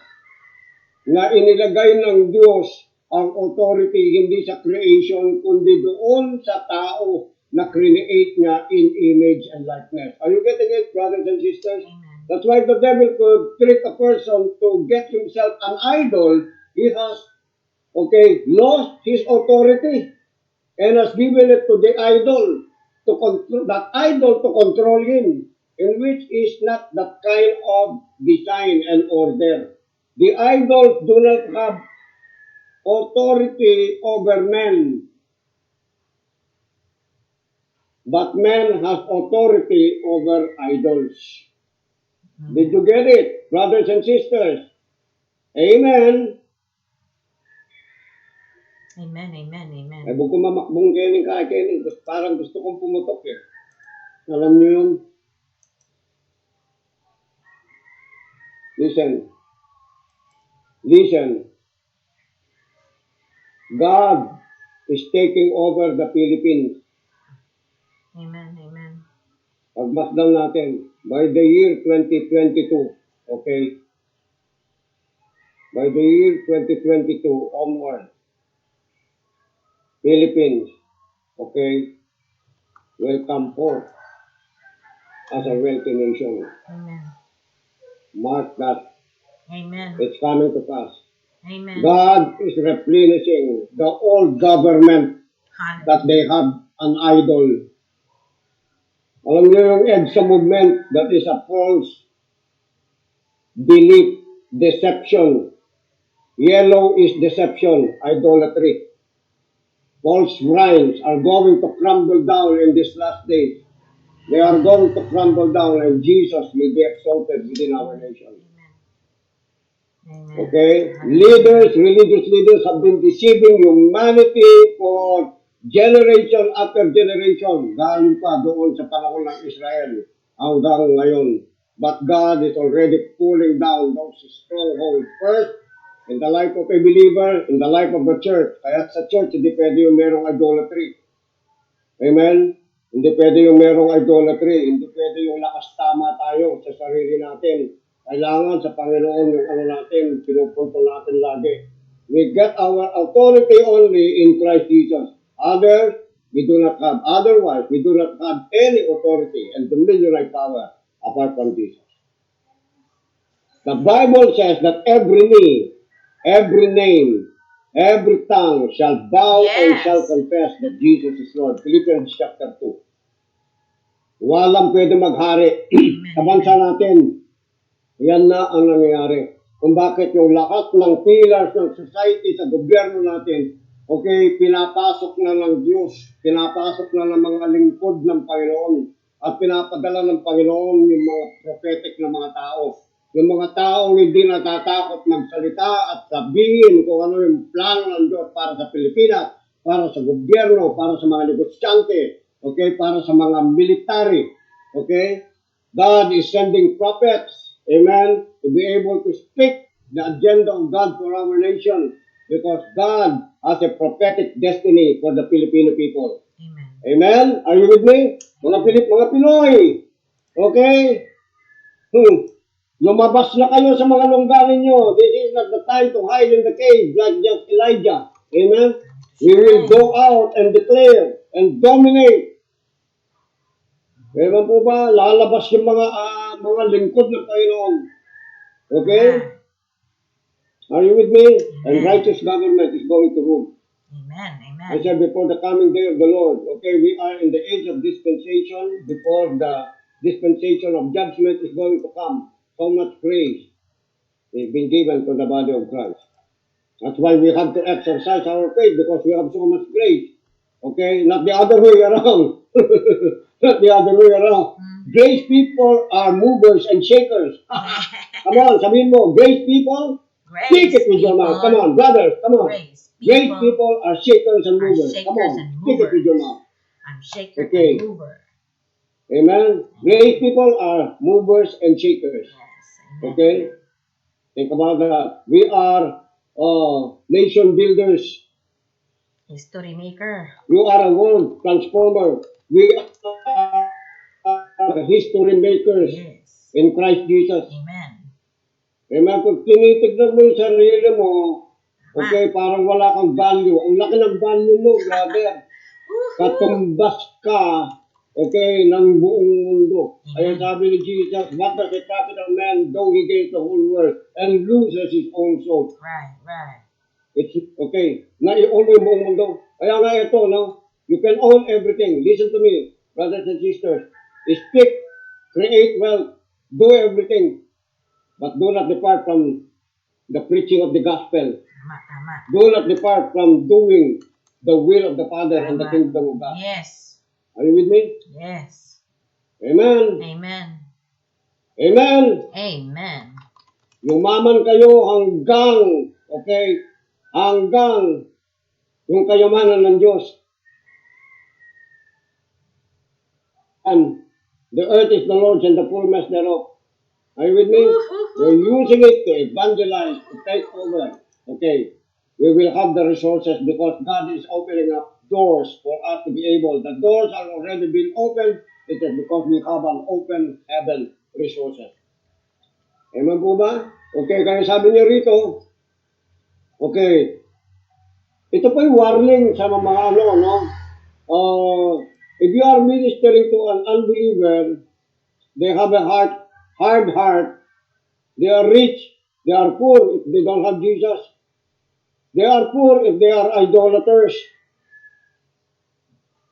Na inilagay ng Diyos ang authority hindi sa creation, kundi doon sa tao na create niya in image and likeness. Are you getting it, brothers and sisters? Amen. That's why the devil could trick a person to get himself an idol. He has, okay, lost his authority and has given it to the idol, to control that idol to control him, in which is not that kind of design and order. The idols do not have authority over men, but men have authority over idols. Did you get it, brothers and sisters? Amen. Amen, amen, amen. Ay, buko mamakbong kening kaya kening. Parang gusto kong pumutok eh. Alam niyo yun? Listen. Listen. God is taking over the Philippines. Amen, amen. Pagmasdan natin, by the year 2022, okay? By the year 2022 onward, Philippines, okay, will come forth as a wealthy nation. Amen. Mark that. Amen. It's coming to pass. Amen. God is replenishing the old government Hallelujah. that they have an idol. Alam niyo yung EDSA movement, that is a false belief, deception. Yellow is deception, idolatry. False shrines are going to crumble down in this last days. They are going to crumble down and Jesus will be exalted within our nation. Amen. Okay? Hallelujah. Religious leaders have been deceiving humanity for generation after generation. Galing pa doon sa panahon ng Israel hanggang ngayon. But God is already pulling down those strongholds. First, in the life of a believer, in the life of the church. Kaya sa church, hindi pwede yung merong idolatry. Amen? Hindi pwede yung merong idolatry. Hindi pwede yung lakas tama tayo sa sarili natin. Kailangan sa Panginoon yung ano natin, pinupunto natin lagi. We get our authority only in Christ Jesus. Others, we do not have. Otherwise, we do not have any authority and dominion and power apart from Jesus. The Bible says that every knee, every name, every tongue shall bow and Yes. shall confess that Jesus is Lord. Philippians chapter 2. Walang pwede maghari sa bansa natin. Yan na ang nangyayari. Kung bakit yung lahat ng pillars ng society sa gobyerno natin, okay, pinapasok na ng Diyos, pinapasok na ng mga lingkod ng Panginoon, at pinapadala ng Panginoon yung mga prophetic na mga tao. Yung mga taong hindi natatakot magsalita at sabihin kung ano yung plano ng Diyos para sa Pilipinas, para sa gobyerno, para sa mga negosyante, okay, para sa mga military, okay? God is sending prophets, amen, to be able to speak the agenda of God for our nation because God has a prophetic destiny for the Filipino people. Amen. Amen? Are you with me? Mga Pinoy, okay? Lumabas na kayo sa mga lungga ninyo. This is not the time to hide in the cave like just Elijah. Amen? We will go out and declare and dominate. Ewan po ba, lalabas yung mga lingkod ng Panginoon. Okay? Are you with me? And righteous government is going to rule. Amen. Amen. I said before the coming day of the Lord, okay, we are in the age of dispensation before the dispensation of judgment is going to come. So much grace is been given to the body of Christ. That's why we have to exercise our faith because we have so much grace. Okay? Not the other way around. Not the other way around. Grace people are movers and shakers. Come on, sabihin mo, grace people, speak it with your mouth. Come on, brothers, come on. Grace people are shakers and movers. Come on, speak it with your mouth. I'm shaker Okay. and mover. Amen. Grace people are movers and shakers. Yes. Amen. Okay? Think about that. We are nation builders. History maker. You are a world transformer. We are history makers Yes. in Christ Jesus. Amen. Amen. Kung tinitignan mo yung sarili mo, okay, parang wala kang value. Ang laki ng value mo, brother. Katumbas ka, okay, ng buong mundo. Kaya sabi ni Jesus, what does a capital man though he gains the whole world and loses his own soul? Right. Right. It's okay. Na-i-own mo yung buong mundo. Kaya nga ito, no? You can own everything. Listen to me, brothers and sisters. Speak, create wealth, do everything. But do not depart from the preaching of the gospel. Tama. Do not depart from doing the will of the Father and the kingdom of God. Yes. Are you with me? Yes. Amen. Amen. Amen. Amen. Yumaman kayo hanggang, okay, hanggang yung kayamanan ng Diyos. And the earth is the Lord's and the fullness thereof. Are you with me? We're using it to evangelize, to take over. Okay. We will have the resources because God is opening up doors for us to be able. The doors are already been opened. It is because we have an open heaven resources. Amen po ba? Okay, kaya sabi niyo rito, okay, ito po yung warning sa mga ano, no? If you are ministering to an unbeliever, they have a hard heart, they are rich, they are poor if they don't have Jesus. They are poor if they are idolaters.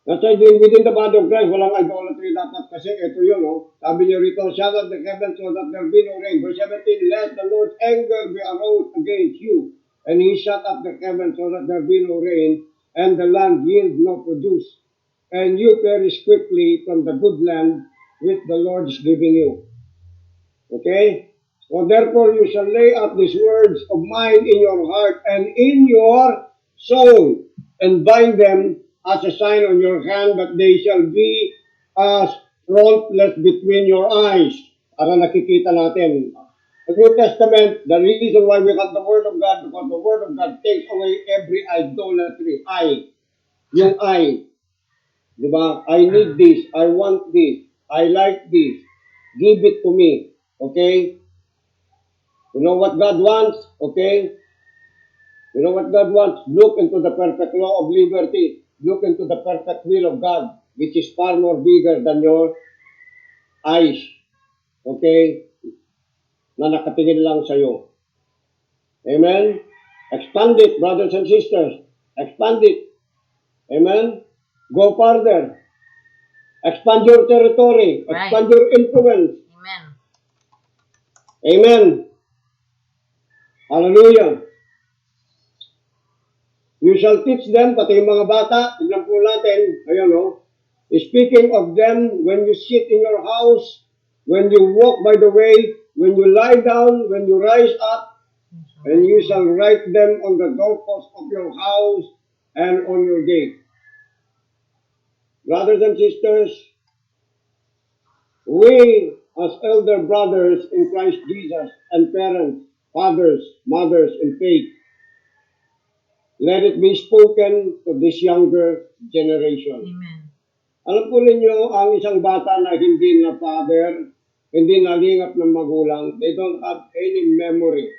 That's why within the body of Christ, walang idolatry dapat kasi ito yun, no? Sabi niyo rito, shut up the heavens so that there be no rain. Verse 17, let the Lord's anger be aroused against you. And he shut up the heavens so that there be no rain, and the land yield no produce. And you perish quickly from the good land which the Lord is giving you. Okay? So therefore you shall lay up these words of mine in your heart and in your soul, and bind them as a sign on your hand, that they shall be as frontlets between your eyes. Para nakikita natin. The New Testament, the reason why we have the Word of God, because the Word of God takes away every idolatry. Yung I. Di ba? I need this. I want this. I like this. Give it to me. Okay? You know what God wants? Okay? You know what God wants? Look into the perfect law of liberty. Look into the perfect will of God, which is far more bigger than your eyes. Okay? Na nakatingin lang sa'yo. Amen? Expand it, brothers and sisters. Expand it. Amen? Go further. Expand your territory. Right. Expand your influence. Amen. Amen. Hallelujah. You shall teach them, pati yung mga bata, tignan po natin, ayun o, speaking of them, when you sit in your house, when you walk by the way, when you lie down, when you rise up, and you shall write them on the doorpost of your house and on your gate. Brothers and sisters, we as elder brothers in Christ Jesus and parents, fathers, mothers in faith, let it be spoken to this younger generation. Amen. Alam po ninyo, ang isang bata na hindi na father, hindi nalingap ng magulang, they don't have any memory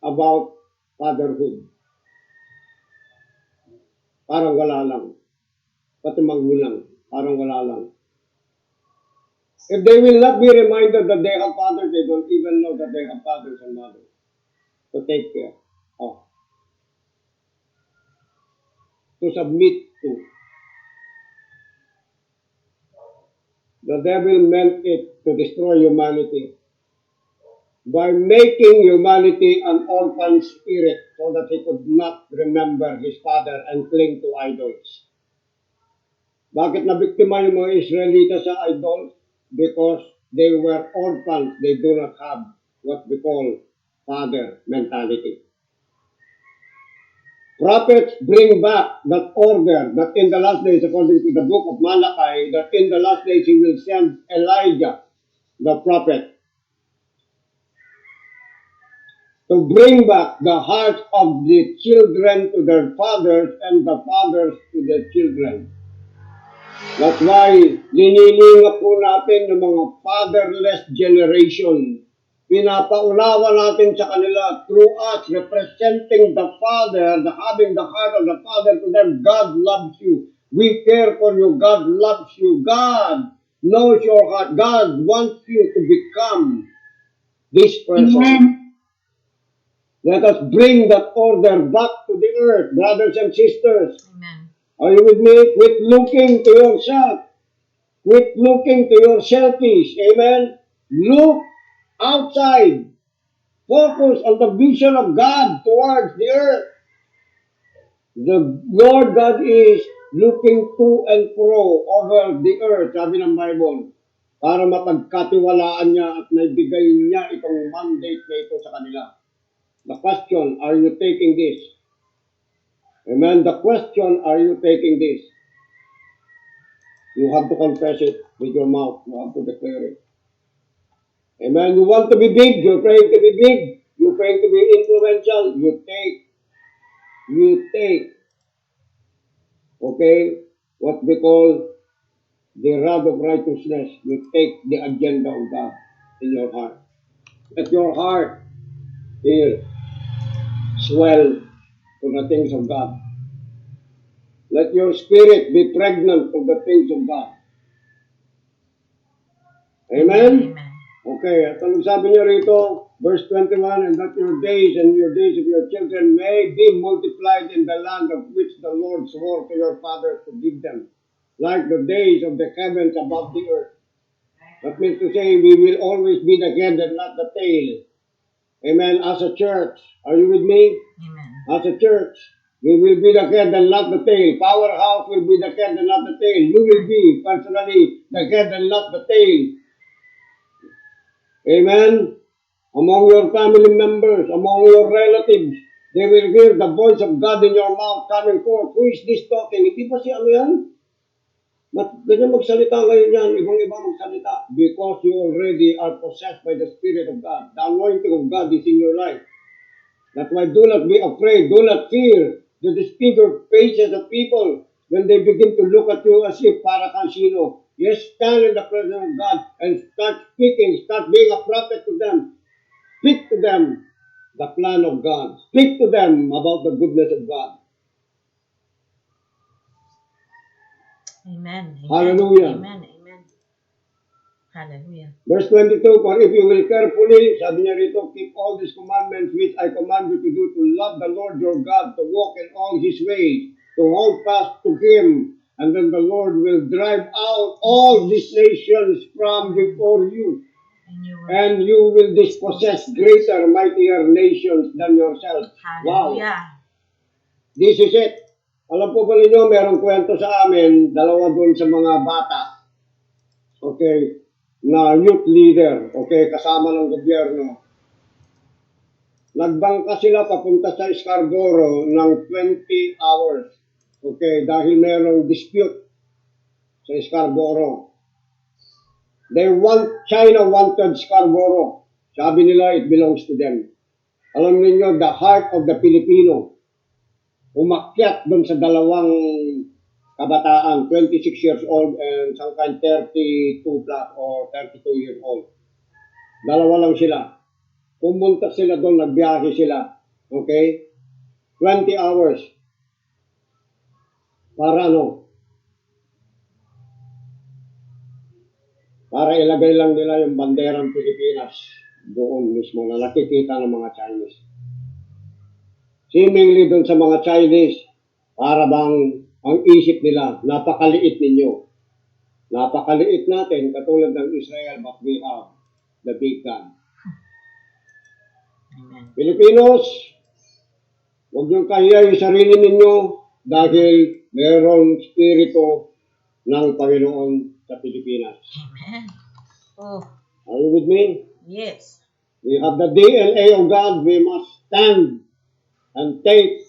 about fatherhood. Parang wala lang. Pati magulang, parang wala lang. If they will not be reminded that they have fathers, they don't even know that they have fathers and mothers to take care of, to submit to. The devil meant it to destroy humanity by making humanity an orphan spirit so that he could not remember his father and cling to idols. Bakit nabiktima yung mga Israelita sa idols? Because they were orphans. They do not have what we call father mentality. Prophets bring back that order that in the last days, according to the book of Malachi, that in the last days he will send Elijah, the prophet, to bring back the hearts of the children to their fathers and the fathers to their children. That's why linilingap po natin yung mga fatherless generation. Pinapaunawa natin sa kanila through us representing the Father, having the heart of the Father to them. God loves you. We care for you. God loves you. God knows your heart. God wants you to become this person. Amen. Let us bring that order back to the earth, brothers and sisters. Amen. Are you with me? Quit looking to yourself. Quit looking to your selfish. Amen? Look outside. Focus on the vision of God towards the earth. The Lord God is looking to and fro over the earth, sabi ng Bible, para mapagkatiwalaan niya at naibigay niya itong mandate na ito sa kanila. The question, are you taking this? Amen? The question, are you taking this? You have to confess it with your mouth. You have to declare it. Amen? You want to be big. You're praying to be big. You're praying to be influential. You take, okay, what we call the rod of righteousness. You take the agenda of God in your heart. Let your heart here swell to the things of God. Let your spirit be pregnant of the things of God. Amen? Amen. Okay, at anong sabi niyo rito? Verse 21, and that your days and your days of your children may be multiplied in the land of which the Lord swore to your fathers to give them, like the days of the heavens above the earth. That means to say we will always be the head and not the tail. Amen. As a church, are you with me? Amen. As a church, we will be the head and not the tail. Powerhouse will be the head and not the tail. You will be personally the head and not the tail. Amen. Among your family members, among your relatives, they will hear the voice of God in your mouth coming forth. Who is this talking? Hindi ba si ano yan? Ganyan magsalita ngayon yan, ibang-ibang magsalita. Because you already are possessed by the Spirit of God. The anointing of God is in your life. That's why do not be afraid, do not fear the disfigured faces of people when they begin to look at you as if para kang sino. Yes, stand in the presence of God and start speaking, start being a prophet to them. Speak to them the plan of God. Speak to them about the goodness of God. Amen. Amen. Hallelujah. Amen. Amen. Hallelujah. Verse 22, for if you will carefully, sabi niya rito, keep all these commandments which I command you to do, to love the Lord your God, to walk in all his ways, to hold fast to him, and then the Lord will drive out all these nations from before you. And you will dispossess greater, mightier nations than yourself. Wow. Hallelujah. This is it. Alam po ba ninyo, merong kwento sa amin, dalawa doon sa mga bata. Okay, na youth leader. Okay, kasama ng gobyerno. Nagbangka sila papunta sa Scarborough ng 20 hours. Okay, dahil merong dispute sa Scarborough. China wanted Scarborough. Sabi nila, it belongs to them. Alam niyo, the heart of the Filipino, umakyat doon sa dalawang kabataan, 26 years old and sometimes 32 plus or 32 years old. Dalawa lang sila. Pumunta sila doon, nagbiyahe sila. Okay? 20 hours. Para ano? Para ilagay lang nila yung banderang Pilipinas doon mismo na nakikita ng mga Chinese. Seemingly doon sa mga Chinese, para bang ang isip nila, napakaliit ninyo. Napakaliit natin, katulad ng Israel, but we have the big God. Amen. Filipinos, huwag niyong kahiya yung sarili ninyo dahil mayroong spirito ng Panginoon sa Pilipinas. Amen. Oh, Are you with me? yes. We have the DNA of God. We must stand and take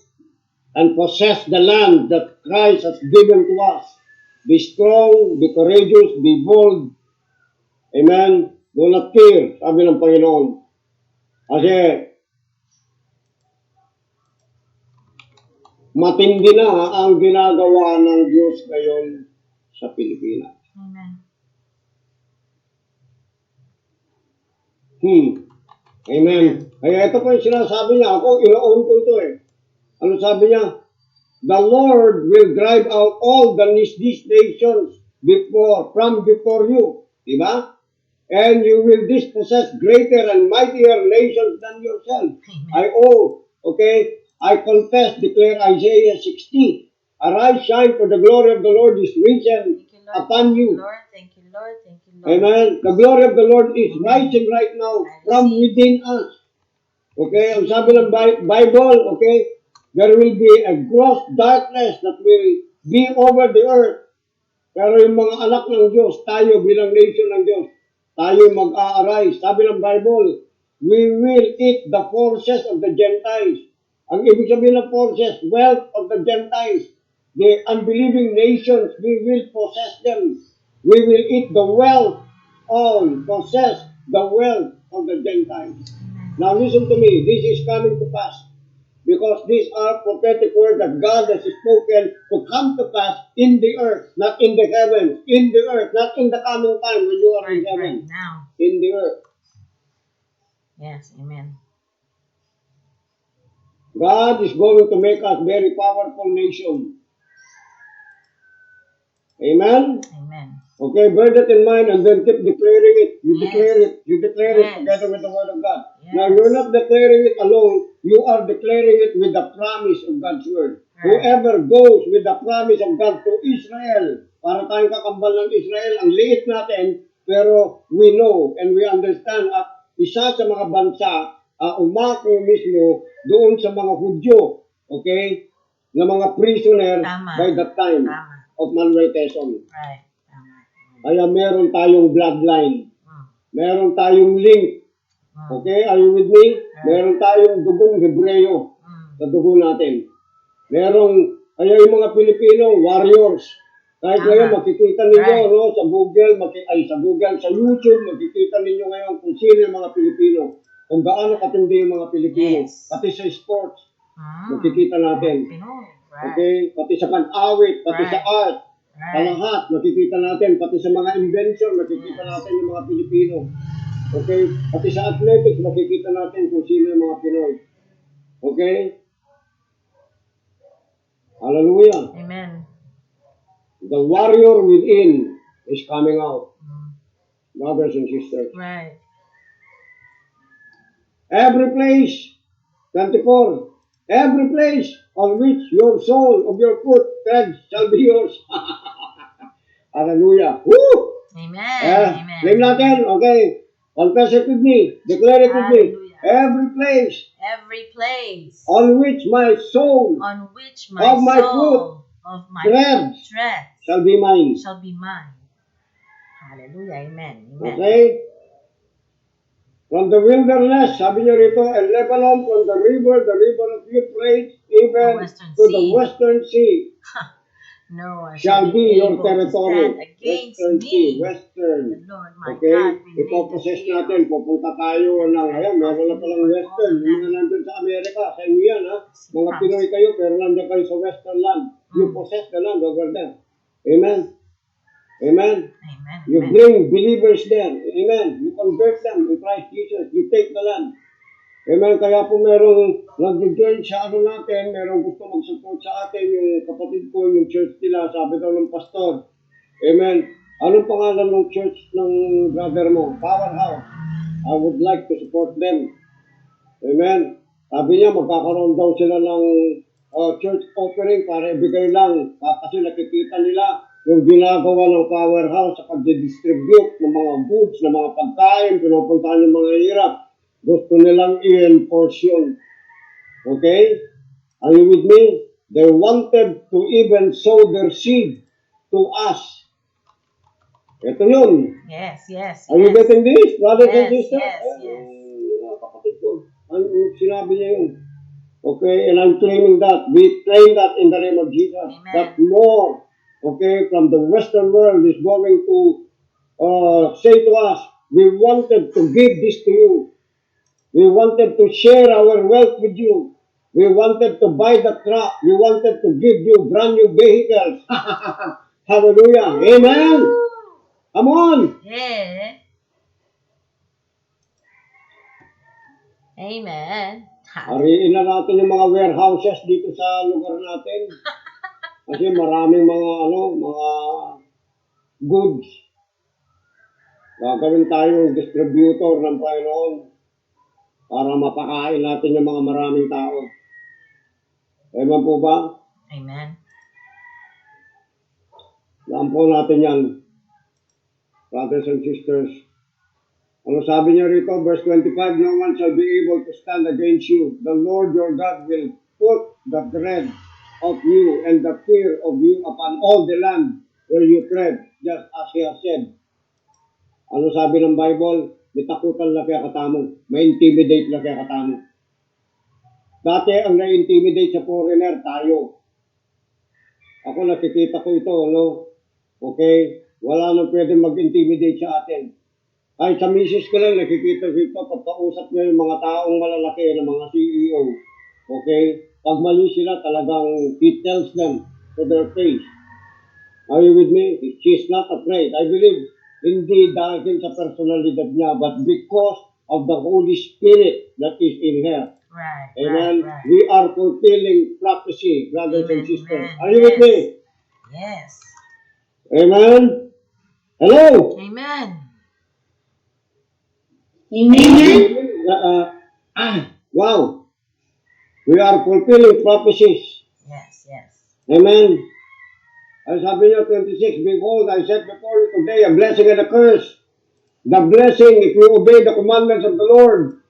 and possess the land that Christ has given to us. Be strong, be courageous, be bold. Amen. Do not fear, sabi ng Panginoon. Kasi matindi na ang ginagawa ng Diyos ngayon sa Pilipinas. Amen. Amen. Kaya ito po yung sinasabi niya. Ako, ino-own ko ito eh. Ano sabi niya? The Lord will drive out all these nations from before you. Diba? And you will dispossess greater and mightier nations than yourself. Amen. I confess, declare Isaiah 60. Arise, shine, for the glory of the Lord is risen Thank you, Lord. upon you. Lord, thank you, Lord. Thank you, Lord. Amen. The glory of the Lord is rising right now from within us. Okay, ang sabi ng Bible, okay, there will be a gross darkness that will be over the earth. Pero yung mga anak ng Diyos, tayo bilang nation ng Diyos, tayo mag-a-arise. Sabi ng Bible, we will eat the forces of the Gentiles. Ang ibig sabihin ng forces, wealth of the Gentiles. The unbelieving nations, we will possess them. We will eat the wealth possess the wealth of the Gentiles. Now listen to me, this is coming to pass. Because these are prophetic words that God has spoken to come to pass in the earth, not in the heavens. In the earth, not in the coming time when you are in heaven. Right now. In the earth. Yes, amen. God is going to make us very powerful nation. Amen? Amen. Okay, bear that in mind and then keep declaring it. You Yes. declare it. You declare it Yes. together with the word of God. Yes. Now, you're not declaring it alone. You are declaring it with the promise of God's word. Right. Whoever goes with the promise of God to Israel, para tayong kakambal ng Israel, ang liit natin, pero we know and we understand at isa sa mga bansa, umako mismo doon sa mga Hudyo, okay, na mga prisoner Tama. by that time Tama. of Manuel Quezon. Right. Tama. Kaya meron tayong bloodline. Mm. Meron tayong link. Mm. Okay? Are you with me? Meron tayong dugong Hebreo Mm. sa dugo natin. Kaya yung mga Pilipino, warriors. Kahit Tama. ngayon, makikita ninyo, Right. no, sa Google, sa YouTube, makikita ninyo ngayon kung sino yung mga Pilipino. Kung gaano katindi yung mga Pilipino. Yes. Pati sa sports, Mm. makikita natin. Pinoy. Right. Okay? Pati sa pag-awit, pati sa Right. art. Sa Right. lahat, makikita natin. Pati sa mga invention, makikita natin yung mga Pilipino. Okay? Pati sa athletics, makikita natin kung sino yung mga Pinoy. Okay? Hallelujah. Amen. The warrior within is coming out. Mm. Brothers and sisters. Right. Every place, 24, every place on which your soul of your foot treads shall be yours. Hallelujah. Woo! Amen. Amen. Name natin, okay. Confess it with me. Declare it with me. Hallelujah. Every place Every place on which my soul on which my of my soul of my treads foot treads shall be mine. shall be mine. Hallelujah. Amen. Amen. Okay? From the wilderness, sabi niyo rito, and Lebanon, from the river of Euphrates, even The western to the sea. western sea, No one shall be your able to territory. stand against Western sea, me. western. The Lord my Okay? God will Ipopossess make the natin. Pupunta tayo ng, ayan, meron na palang western. Hindi na nandun sa Amerika. Sa inyo yan, ha? Mga Pinoy kayo, pero nandiyan kayo sa western land. You possess the land over there. Amen? Amen? Amen. You Amen. bring believers there. Amen? You convert them in Christ Jesus. You take the land. Amen? Kaya po merong nag-join sa ano natin, merong gusto mag-support sa atin, yung kapatid ko, yung church nila, sabi daw ng pastor. Amen? Anong pangalan ng church ng brother mo? Powerhouse. I would like to support them. Amen? Sabi niya, magkakaroon daw sila ng church offering para ibigay lang. Kasi nakikita nila yung ginagawa ng Powerhouse sa pag-distribute ng mga goods, ng mga pagkain, pinupuntahan yung mga hirap. Gusto nilang i-enforce yun. Okay? Are you with me? They wanted to even sow their seed to us. Ito yun. Yes, yes. Are you yes. getting this, brothers and Yes, sisters? yes, yes. Kapatid ko. Sinabi niya yun. Okay, and I'm claiming that. We claim that in the name of Jesus. Amen. That more, okay, from the Western world is going to say to us, we wanted to give this to you. We wanted to share our wealth with you. We wanted to buy the truck. We wanted to give you brand new vehicles. Hallelujah. Amen. Come on. Yeah. Amen. Ariin na natin yung mga warehouses dito sa lugar natin. Kasi maraming mga mga goods. Gagawin tayong distributor ng Panginoon para mapakain natin yung mga maraming tao. Amen po ba? Amen. Alam po natin yan. Brothers and sisters. Ano sabi niya rito? Verse 25, no one shall be able to stand against you. The Lord your God will put the dread of you and the fear of you upon all the land where you tread, just as He has said. Ano sabi ng Bible? May takutan lang kaya katamo. May intimidate lang kaya katamo. Dati ang na-intimidate sa foreigner, tayo. Ako nakikita ko ito, Okay? Wala nang pwede mag-intimidate sa atin. Kahit sa misis ko lang, nakikita ko ito, pagkausap niya yung mga taong malalaki ng mga CEO. Okay? Pag mali sila, talagang he tells them to their face. Are you with me? She's not afraid. I believe, hindi dahil sa personalidad niya, but because of the Holy Spirit that is in her. Right. Amen? Right. We are fulfilling prophecy, brothers and Amen, sisters. amen. Are you with me? Yes. Amen? Hello? Amen. Wow. We are fulfilling prophecies. Yes, yes. Amen. Ang sabi niya, 26, behold, I set before you today a blessing and a curse. The blessing, if you obey the commandments of the Lord.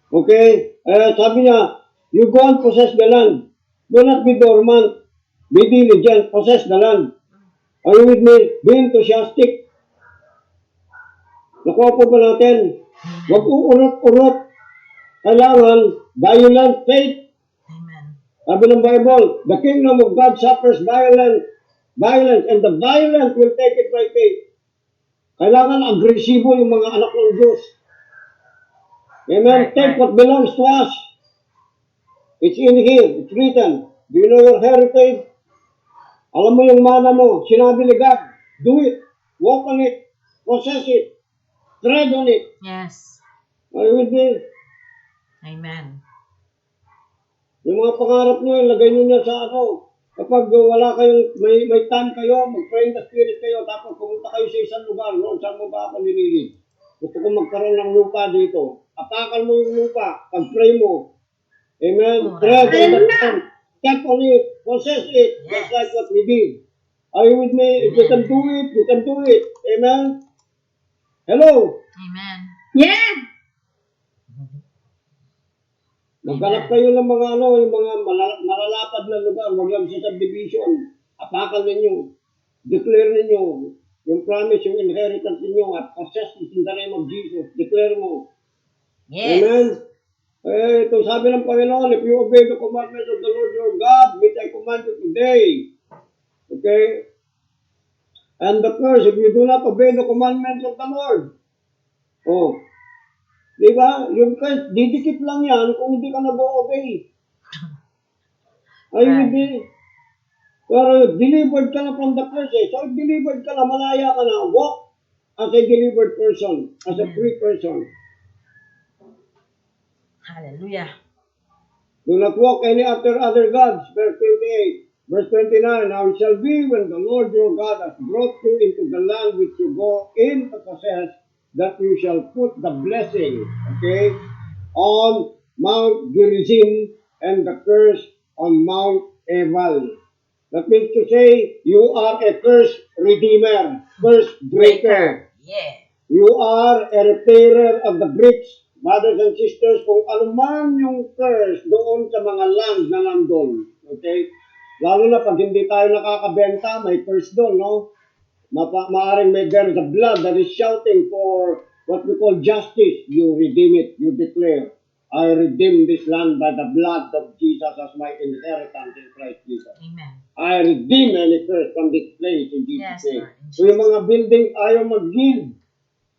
Okay? Sabi niya, you go and possess the land. Do not be dormant. Be diligent. Possess the land. Are you with me? Be enthusiastic. Nakuha po ba natin? Huwag uurot-urot. Kailangan, violent faith. Amen. Sabi ng Bible, the kingdom of God suffers violence, and the violent will take it by faith. Kailangan agresibo yung mga anak ng Diyos. Amen? Take what belongs to us. It's in here. It's written. Do you know your heritage? Alam mo yung mana mo. Sinabi ni God, do it. Walk on it. Possess it. Tread on it. Yes. Are you with me? Amen. Yung mga pangarap nyo, ilagay nyo niya sa ano. Kapag wala kayong, may time kayo, mag-pray in the spirit kayo, tapos pumunta kayo sa isang lugar, no? Saan mo ba ako nililid? Gusto ko magkaroon ng lupa dito. Atakan mo yung lupa, pag-pray mo. Amen? Tread on the land. Step on it. Possess it. Just like what we did. Are you with me? If you can do it, you can do it. Amen? Hello? Amen. Yeah. Maghanap kayo ng mga yung mga malalapad na lugar, wag lang sa subdivision. Apakan ninyo. Declare ninyo yung promise, yung inheritance ninyo at possess it in the name of Jesus. Declare mo. Yes. Amen? Ito sabi ng Panginoon, if you obey the commandments of the Lord your God, which I command you today. Okay? And the curse, if you do not obey the commandments of the Lord. Oh, di ba? Yung curse, didikit lang yan kung hindi ka nag-o-obey. Ay, hindi. Pero delivered ka na from the curse eh. So, delivered ka na, malaya ka na. Walk as a delivered person, as a free person. Hallelujah. Do not walk any after other gods. Verse 28. Verse 29. Now it shall be when the Lord your God has brought you into the land which you go in to possess, that you shall put the blessing, okay, on Mount Gerizim and the curse on Mount Ebal. That means to say, you are a curse redeemer, curse breaker. Yeah. You are a repairer of the breach. Brothers and sisters, kung ano man yung curse doon sa mga land na nandun. Okay? Lalo na pag hindi tayo nakakabenta, may curse doon, no? Maaring there's a blood that is shouting for what we call justice. You redeem it. You declare, I redeem this land by the blood of Jesus as my inheritance in Christ Jesus. Amen. I redeem any curse from this place in Jesus' Yes, name. Lord. So yung mga building ayaw mag-give.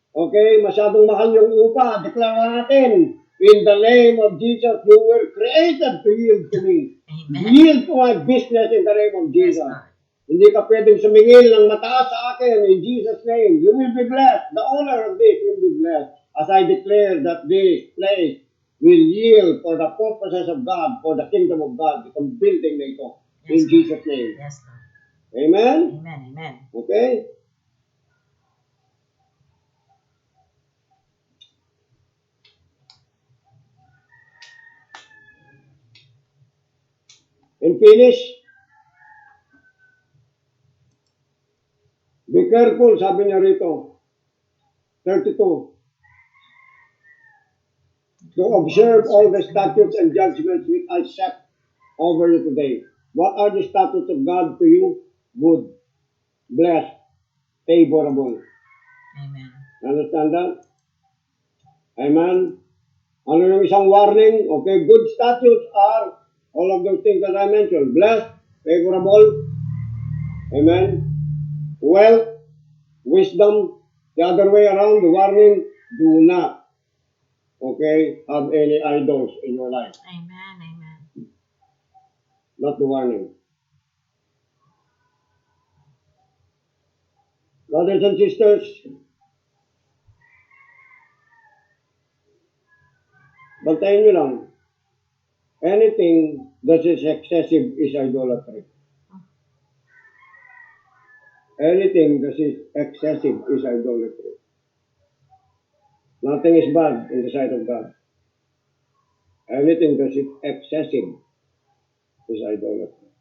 Okay, masyadong mahal yung upa. Deklara natin, in the name of Jesus, you were created to yield to me. Amen. Yield to my business in the name of Yes, Jesus. Lord. Hindi ka pwedeng sumingil ng mataas sa akin in Jesus' name. You will be blessed. The owner of this will be blessed. As I declare that this place will yield for the purposes of God, for the kingdom of God, itong building na ito. In Yes, Lord. Jesus' name. Yes, Lord. Amen? Amen. Amen. Okay? And finish. Be careful, sabi niya rito. 32. To observe all the statutes and judgments which I set over you today. What are the statutes of God to you? Good, blessed, favorable. Amen. Understand that? Amen? Ano yung isang warning? Okay, good statutes are all of those things that I mentioned. Blessed, favorable, amen? Wealth, wisdom, the other way around, the warning, do not, okay, have any idols in your life. Amen. Amen. Not the warning. Brothers and sisters, bantayan nyo lang, anything that is excessive is idolatry. Anything that is excessive is idolatry. Nothing is bad in the sight of God. Anything that is excessive is idolatry.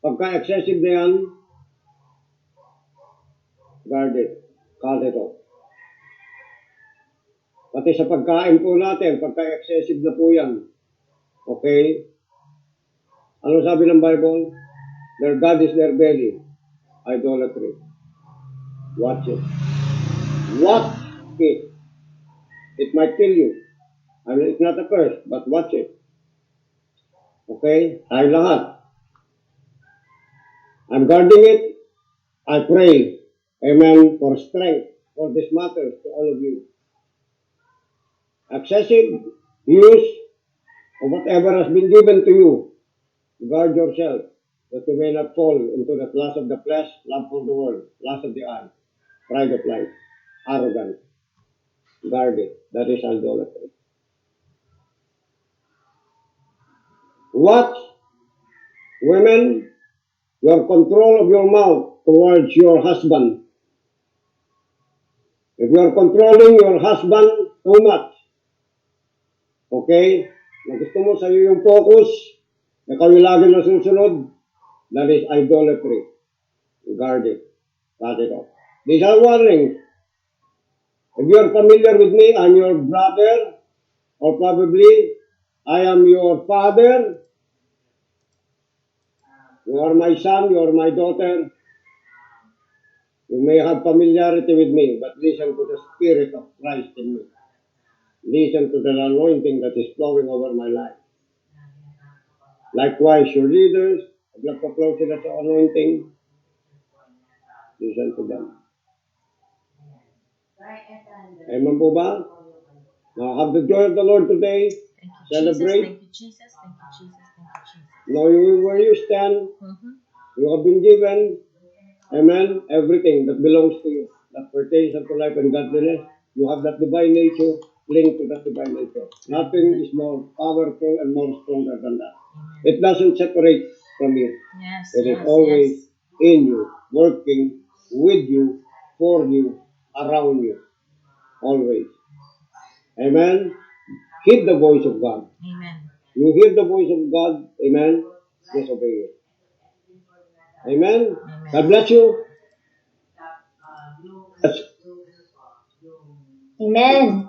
Pagka excessive na yan, guard it. Cut it off. Pati sa pagkain po natin, pagka excessive na po yan. Okay? Ano sabi ng Bible? Their God is their belly. Idolatry. Watch it. Watch it. It might kill you. I mean, it's not a curse, but watch it. Okay? Tayo lahat. I'm guarding it. I pray. Amen. For strength for this matter to all of you. Excessive use of whatever has been given to you. Guard yourself that you may not fall into the lust of the flesh, love for the world, lust of the eye, pride of life, arrogance. Guard it. That is idolatry. Watch, women, your control of your mouth towards your husband. If you are controlling your husband too much, okay, na gusto mo sa iyo yung focus, na kayo lagi nasusunod, that is idolatry. Guard it. Cut it off. These are warnings. If you are familiar with me, I'm your brother, or probably I am your father. You are my son, you are my daughter. You may have familiarity with me, but listen to the Spirit of Christ in me. Listen to the anointing that is flowing over my life. Likewise, your leaders, pag nagpa-flow sila sa anointing, listen to them. Amen po ba? Now, have the joy of the Lord today. Thank you, Celebrate. Jesus. Thank you, Jesus. Thank you, Jesus. Thank you, Jesus. Know where you stand. Mm-hmm. You have been given, amen, everything that belongs to you, that pertains unto life and godliness. You have that divine nature, cling to that divine nature. Nothing is more powerful and more stronger than that. It doesn't separate from you. Yes, It is yes, always yes. in you, working with you, for you, around you. Always. Amen. Heed the voice of God. Amen. You hear the voice of God, amen, disobey it. Amen. Amen. God bless you. Amen.